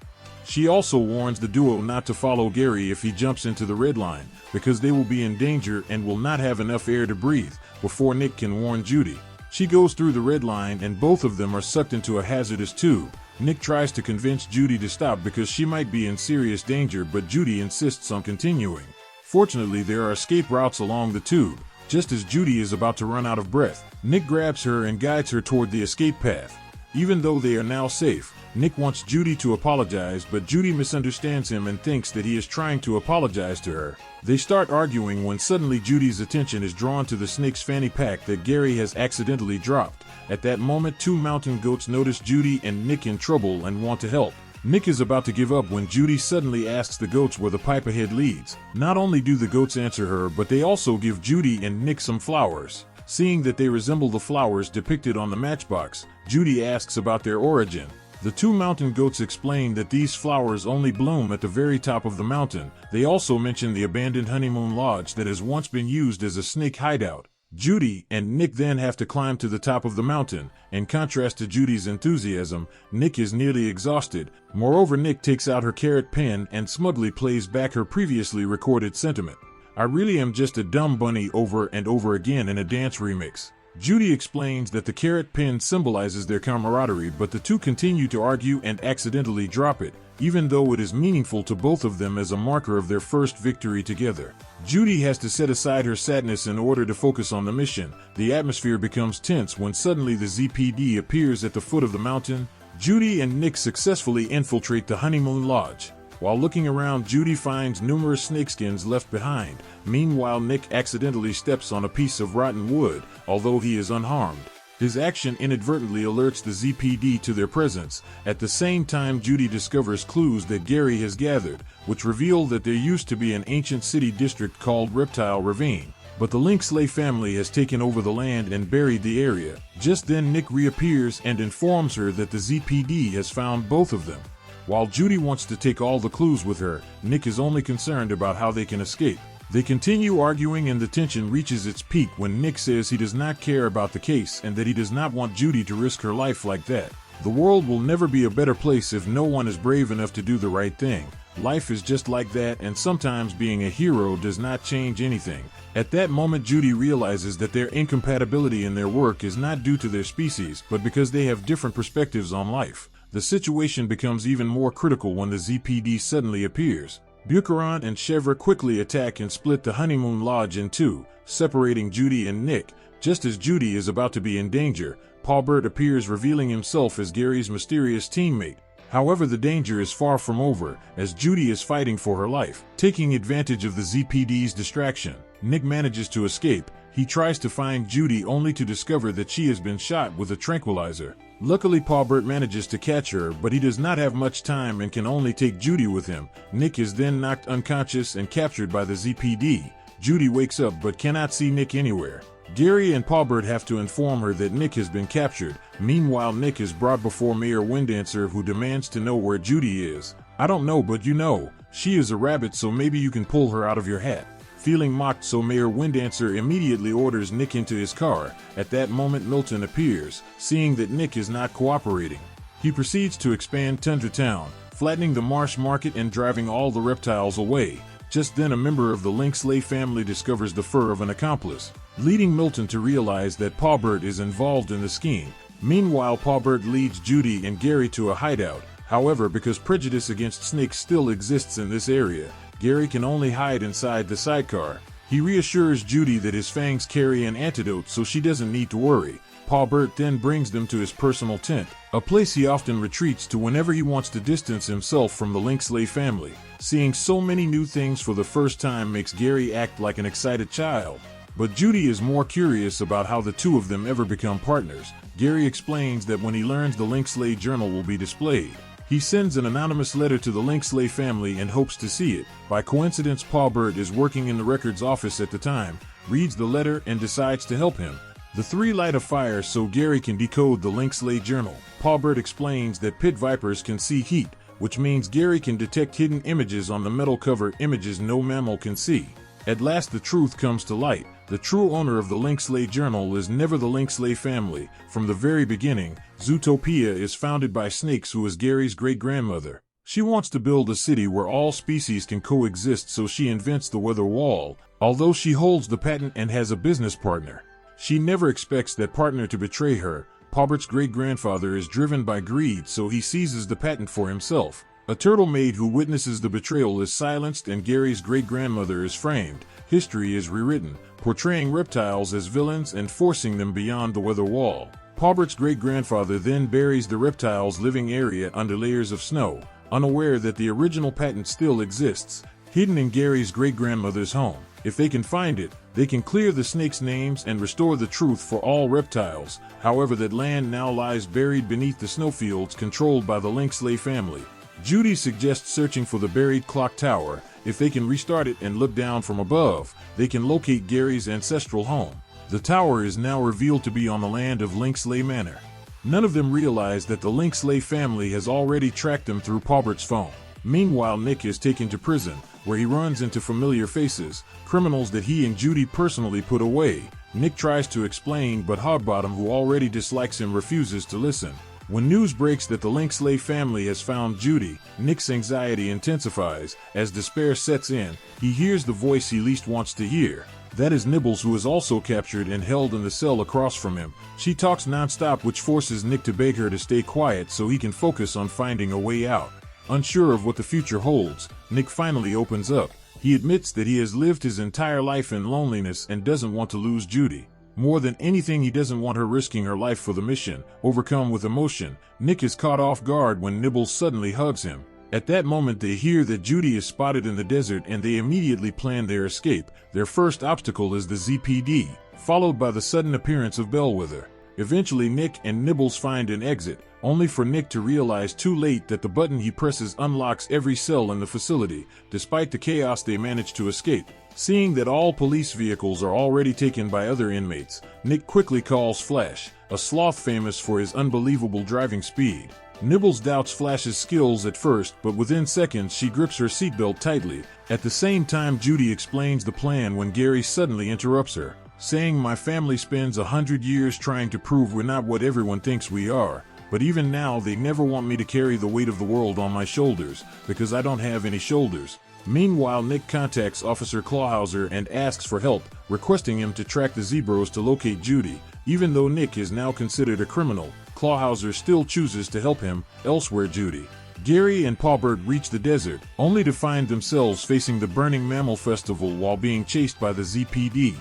[SPEAKER 1] She also warns the duo not to follow Gary if he jumps into the red line, because they will be in danger and will not have enough air to breathe before Nick can warn Judy. She goes through the red line and both of them are sucked into a hazardous tube. Nick tries to convince Judy to stop because she might be in serious danger, but Judy insists on continuing. Fortunately, there are escape routes along the tube. Just as Judy is about to run out of breath, Nick grabs her and guides her toward the escape path. Even though they are now safe, Nick wants Judy to apologize, but Judy misunderstands him and thinks that he is trying to apologize to her. They start arguing when suddenly Judy's attention is drawn to the snake's fanny pack that Gary has accidentally dropped. At that moment, two mountain goats notice Judy and Nick in trouble and want to help. Nick is about to give up when Judy suddenly asks the goats where the pipe ahead leads. Not only do the goats answer her, but they also give Judy and Nick some flowers. Seeing that they resemble the flowers depicted on the matchbox, Judy asks about their origin. The two mountain goats explain that these flowers only bloom at the very top of the mountain. They also mention the abandoned honeymoon lodge that has once been used as a snake hideout. Judy and Nick then have to climb to the top of the mountain. In contrast to Judy's enthusiasm, Nick is nearly exhausted. Moreover, Nick takes out her carrot pen and smugly plays back her previously recorded sentiment. "I really am just a dumb bunny" over and over again in a dance remix. Judy explains that the carrot pen symbolizes their camaraderie, but the two continue to argue and accidentally drop it, even though it is meaningful to both of them as a marker of their first victory together. Judy has to set aside her sadness in order to focus on the mission. The atmosphere becomes tense when suddenly the ZPD appears at the foot of the mountain. Judy and Nick successfully infiltrate the honeymoon lodge. While looking around, Judy finds numerous snakeskins left behind. Meanwhile, Nick accidentally steps on a piece of rotten wood, although he is unharmed. His action inadvertently alerts the ZPD to their presence. At the same time, Judy discovers clues that Gary has gathered, which reveal that there used to be an ancient city district called Reptile Ravine. But the Linksley family has taken over the land and buried the area. Just then, Nick reappears and informs her that the ZPD has found both of them. While Judy wants to take all the clues with her, Nick is only concerned about how they can escape. They continue arguing and the tension reaches its peak when Nick says he does not care about the case and that he does not want Judy to risk her life like that. The world will never be a better place if no one is brave enough to do the right thing. Life is just like that, and sometimes being a hero does not change anything. At that moment, Judy realizes that their incompatibility in their work is not due to their species, but because they have different perspectives on life. The situation becomes even more critical when the ZPD suddenly appears. Buchanan and Chevre quickly attack and split the honeymoon lodge in two, separating Judy and Nick. Just as Judy is about to be in danger, Paulbert appears, revealing himself as Gary's mysterious teammate. However, the danger is far from over, as Judy is fighting for her life. Taking advantage of the ZPD's distraction, Nick manages to escape. He tries to find Judy only to discover that she has been shot with a tranquilizer. Luckily, Paulbert manages to catch her, but he does not have much time and can only take Judy with him. Nick is then knocked unconscious and captured by the ZPD. Judy wakes up but cannot see Nick anywhere. Gary and Paulbert have to inform her that Nick has been captured. Meanwhile, Nick is brought before Mayor Windancer, who demands to know where Judy is. "I don't know, but you know, she is a rabbit, so maybe you can pull her out of your hat." Feeling mocked, so Mayor Windancer immediately orders Nick into his car. At that moment, Milton appears, seeing that Nick is not cooperating. He proceeds to expand Tundra Town, flattening the Marsh Market and driving all the reptiles away. Just then, a member of the Linksley family discovers the fur of an accomplice, leading Milton to realize that Paulbert is involved in the scheme. Meanwhile, Paulbert leads Judy and Gary to a hideout. However, because prejudice against snakes still exists in this area, Gary can only hide inside the sidecar. He reassures Judy that his fangs carry an antidote, so she doesn't need to worry. Paulbert then brings them to his personal tent, a place he often retreats to whenever he wants to distance himself from the Linksley family. Seeing so many new things for the first time makes Gary act like an excited child. But Judy is more curious about how the two of them ever become partners. Gary explains that when he learns the Linksley journal will be displayed, he sends an anonymous letter to the Linksley family and hopes to see it. By coincidence, Paulbert is working in the records office at the time, reads the letter, and decides to help him. The three light a fire so Gary can decode the Linksley journal. Paulbert explains that pit vipers can see heat, which means Gary can detect hidden images on the metal cover, images no mammal can see. At last, the truth comes to light. The true owner of the Linksley journal is never the Linksley family. From the very beginning, Zootopia is founded by Snakes, who is Gary's great-grandmother. She wants to build a city where all species can coexist, so she invents the weather wall, although she holds the patent and has a business partner. She never expects that partner to betray her. Pobbert's great-grandfather is driven by greed, so he seizes the patent for himself. A turtle maid who witnesses the betrayal is silenced, and Gary's great-grandmother is framed. History is rewritten, portraying reptiles as villains and forcing them beyond the weather wall. Pobbert's great-grandfather then buries the reptile's living area under layers of snow, unaware that the original patent still exists, hidden in Gary's great-grandmother's home. If they can find it, they can clear the snakes' names and restore the truth for all reptiles. However, that land now lies buried beneath the snowfields controlled by the Lynxley family. Judy suggests searching for the buried clock tower. If they can restart it and look down from above, they can locate Gary's ancestral home. The tower is now revealed to be on the land of Lynxley Manor. None of them realize that the Lynxley family has already tracked them through Pobbert's phone. Meanwhile, Nick is taken to prison, where he runs into familiar faces, criminals that he and Judy personally put away. Nick tries to explain, but Hogbottom, who already dislikes him, refuses to listen. When news breaks that the Lynxley family has found Judy, Nick's anxiety intensifies. As despair sets in, he hears the voice he least wants to hear. That is Nibbles, who is also captured and held in the cell across from him. She talks non-stop, which forces Nick to beg her to stay quiet so he can focus on finding a way out. Unsure of what the future holds, Nick finally opens up. He admits that he has lived his entire life in loneliness and doesn't want to lose Judy. More than anything, he doesn't want her risking her life for the mission. Overcome with emotion, Nick is caught off guard when Nibbles suddenly hugs him. At that moment, they hear that Judy is spotted in the desert, and they immediately plan their escape. Their first obstacle is the ZPD, followed by the sudden appearance of Bellwether. Eventually, Nick and Nibbles find an exit, only for Nick to realize too late that the button he presses unlocks every cell in the facility. Despite the chaos, they manage to escape. Seeing that all police vehicles are already taken by other inmates, Nick quickly calls Flash, a sloth famous for his unbelievable driving speed. Nibbles doubts Flash's skills at first, but within seconds she grips her seatbelt tightly. At the same time, Judy explains the plan when Gary suddenly interrupts her, saying, "My family spends 100 years trying to prove we're not what everyone thinks we are. But even now, they never want me to carry the weight of the world on my shoulders, because I don't have any shoulders." Meanwhile, Nick contacts Officer Clawhauser and asks for help, requesting him to track the Zebros to locate Judy. Even though Nick is now considered a criminal, Clawhauser still chooses to help him. Elsewhere, Judy, Gary, and Pobbert reach the desert, only to find themselves facing the Burning Mammal Festival while being chased by the ZPD.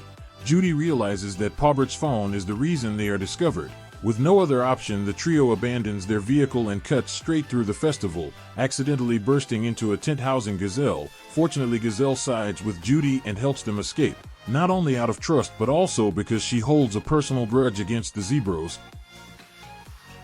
[SPEAKER 1] Judy realizes that Pobbert's phone is the reason they are discovered. With no other option, the trio abandons their vehicle and cuts straight through the festival, accidentally bursting into a tent housing Gazelle. Fortunately, Gazelle sides with Judy and helps them escape, not only out of trust but also because she holds a personal grudge against the Zebros.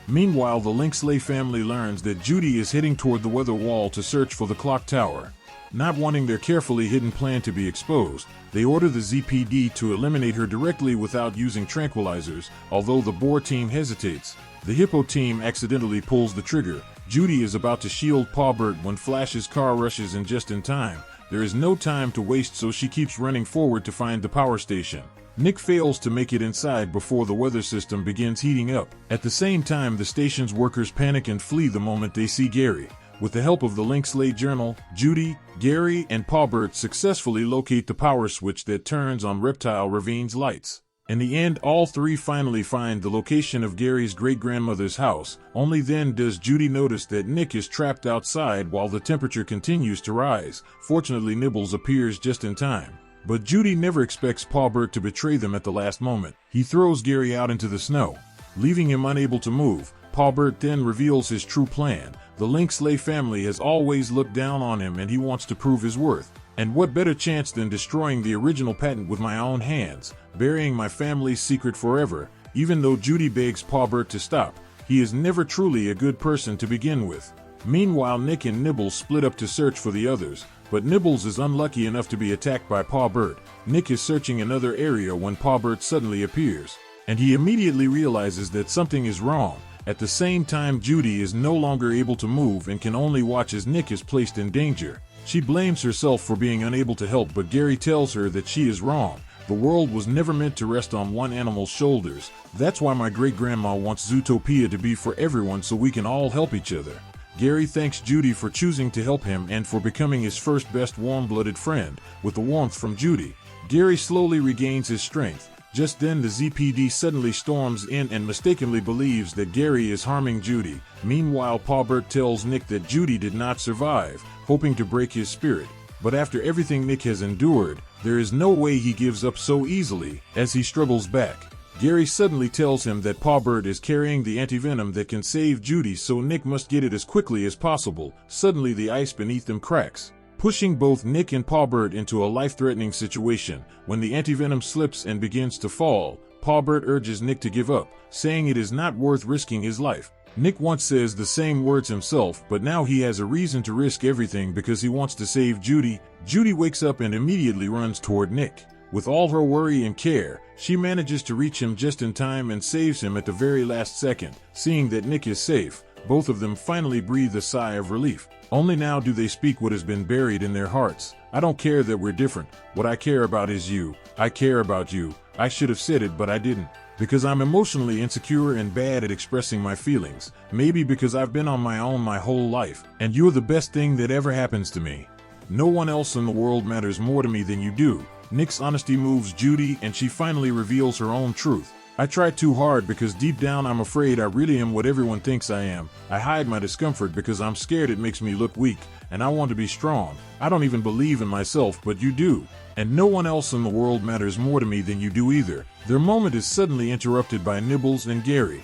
[SPEAKER 1] Meanwhile, the Lynxley family learns that Judy is heading toward the weather wall to search for the clock tower. Not wanting their carefully hidden plan to be exposed, they order the ZPD to eliminate her directly without using tranquilizers. Although the boar team hesitates, the hippo team accidentally pulls the trigger. Judy is about to shield Pobbert when Flash's car rushes in just in time. There is no time to waste, so she keeps running forward to find the power station. Nick fails to make it inside before the weather system begins heating up. At the same time, the station's workers panic and flee the moment they see Gary. With the help of the Lynxley Journal, Judy, Gary, and Pobbert successfully locate the power switch that turns on Reptile Ravine's lights. In the end, all three finally find the location of Gary's great-grandmother's house. Only then does Judy notice that Nick is trapped outside while the temperature continues to rise. Fortunately, Nibbles appears just in time. But Judy never expects Pobbert to betray them at the last moment. He throws Gary out into the snow, leaving him unable to move. Pobbert then reveals his true plan. The Lynxley family has always looked down on him, and he wants to prove his worth. And what better chance than destroying the original patent with my own hands, burying my family's secret forever. Even though Judy begs Pobbert to stop, he is never truly a good person to begin with. Meanwhile, Nick and Nibbles split up to search for the others, but Nibbles is unlucky enough to be attacked by Pobbert. Nick is searching another area when Pobbert suddenly appears, and he immediately realizes that something is wrong. At the same time, Judy is no longer able to move and can only watch as Nick is placed in danger. She blames herself for being unable to help, but Gary tells her that she is wrong. The world was never meant to rest on one animal's shoulders. That's why my great-grandma wants Zootopia to be for everyone, so we can all help each other. Gary thanks Judy for choosing to help him and for becoming his first best warm-blooded friend, with the warmth from Judy. Gary slowly regains his strength. Just then the ZPD suddenly storms in and mistakenly believes that Gary is harming Judy. Meanwhile, Pa Bert tells Nick that Judy did not survive, hoping to break his spirit. But after everything Nick has endured, there is no way he gives up so easily. As he struggles back, Gary suddenly tells him that Pa Bert is carrying the antivenom that can save Judy, so Nick must get it as quickly as possible. Suddenly the ice beneath them cracks, pushing both Nick and Pa Bert into a life-threatening situation. When the antivenom slips and begins to fall, Pa Bert urges Nick to give up, saying it is not worth risking his life. Nick once says the same words himself, but now he has a reason to risk everything because he wants to save Judy. Judy wakes up and immediately runs toward Nick. With all her worry and care, she manages to reach him just in time and saves him at the very last second. Seeing that Nick is safe, both of them finally breathe a sigh of relief. Only now do they speak what has been buried in their hearts. I don't care that we're different. What I care about is you. I care about you. I should have said it, but I didn't. Because I'm emotionally insecure and bad at expressing my feelings. Maybe because I've been on my own my whole life. And you're the best thing that ever happens to me. No one else in the world matters more to me than you do. Nick's honesty moves Judy, and she finally reveals her own truth. I try too hard because deep down I'm afraid I really am what everyone thinks I am. I hide my discomfort because I'm scared it makes me look weak, and I want to be strong. I don't even believe in myself, but you do. And no one else in the world matters more to me than you do either. Their moment is suddenly interrupted by Nibbles and Gary.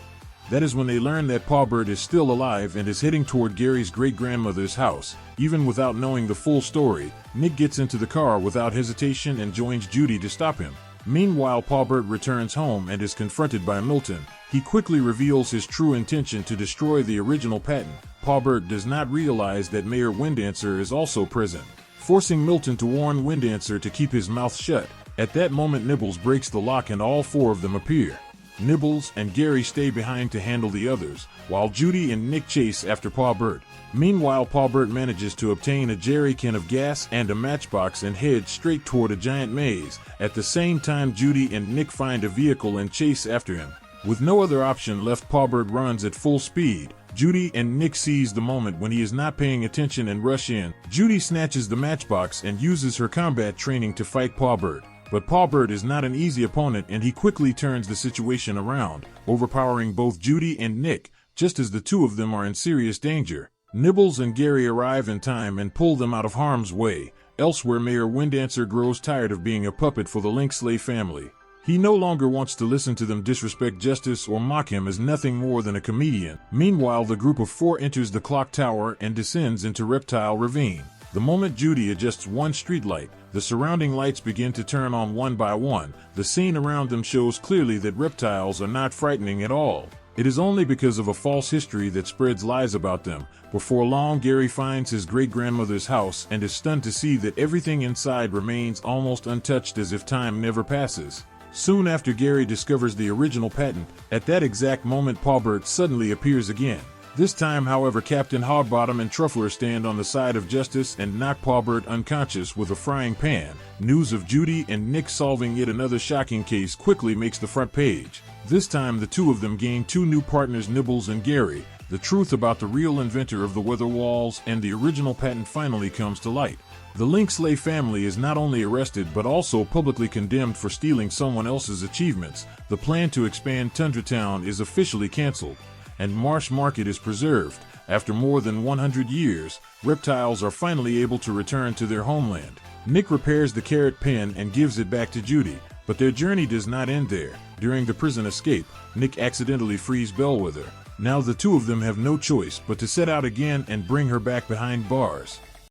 [SPEAKER 1] That is when they learn that Pa Bert is still alive and is heading toward Gary's great-grandmother's house. Even without knowing the full story, Nick gets into the car without hesitation and joins Judy to stop him. Meanwhile, Pa Bert returns home and is confronted by Milton. He quickly reveals his true intention to destroy the original patent. Pa Bert does not realize that Mayor Windancer is also present, forcing Milton to warn Windancer to keep his mouth shut. At that moment, Nibbles breaks the lock and all four of them appear. Nibbles and Gary stay behind to handle the others, while Judy and Nick chase after Pa Bert. Meanwhile, Pa Bert manages to obtain a jerry can of gas and a matchbox and head straight toward a giant maze. At the same time, Judy and Nick find a vehicle and chase after him. With no other option left, Pa Bert runs at full speed. Judy and Nick seize the moment when he is not paying attention and rush in. Judy snatches the matchbox and uses her combat training to fight Pa Bert. But Pa Bert is not an easy opponent, and he quickly turns the situation around, overpowering both Judy and Nick, just as the two of them are in serious danger. Nibbles and Gary arrive in time and pull them out of harm's way. Elsewhere, Mayor Windancer grows tired of being a puppet for the Linksley family. He no longer wants to listen to them disrespect justice or mock him as nothing more than a comedian. Meanwhile, the group of four enters the clock tower and descends into Reptile Ravine. The moment Judy adjusts one streetlight, the surrounding lights begin to turn on one by one. The scene around them shows clearly that reptiles are not frightening at all. It is only because of a false history that spreads lies about them. Before long, Gary finds his great-grandmother's house and is stunned to see that everything inside remains almost untouched, as if time never passes. Soon after, Gary discovers the original patent. At that exact moment, Pa Bert suddenly appears again. This time, however, Captain Hogbottom and Truffler stand on the side of justice and knock Pa Bert unconscious with a frying pan. News of Judy and Nick solving yet another shocking case quickly makes the front page. This time, the two of them gain two new partners, Nibbles and Gary. The truth about the real inventor of the weather walls and the original patent finally comes to light. The Linksley family is not only arrested but also publicly condemned for stealing someone else's achievements. The plan to expand Tundra Town is officially canceled, and Marsh Market is preserved. After more than 100 years, reptiles are finally able to return to their homeland. Nick repairs the carrot pen and gives it back to Judy, but their journey does not end there. During the prison escape, Nick accidentally frees Bellwether. Now the two of them have no choice but to set out again and bring her back behind bars.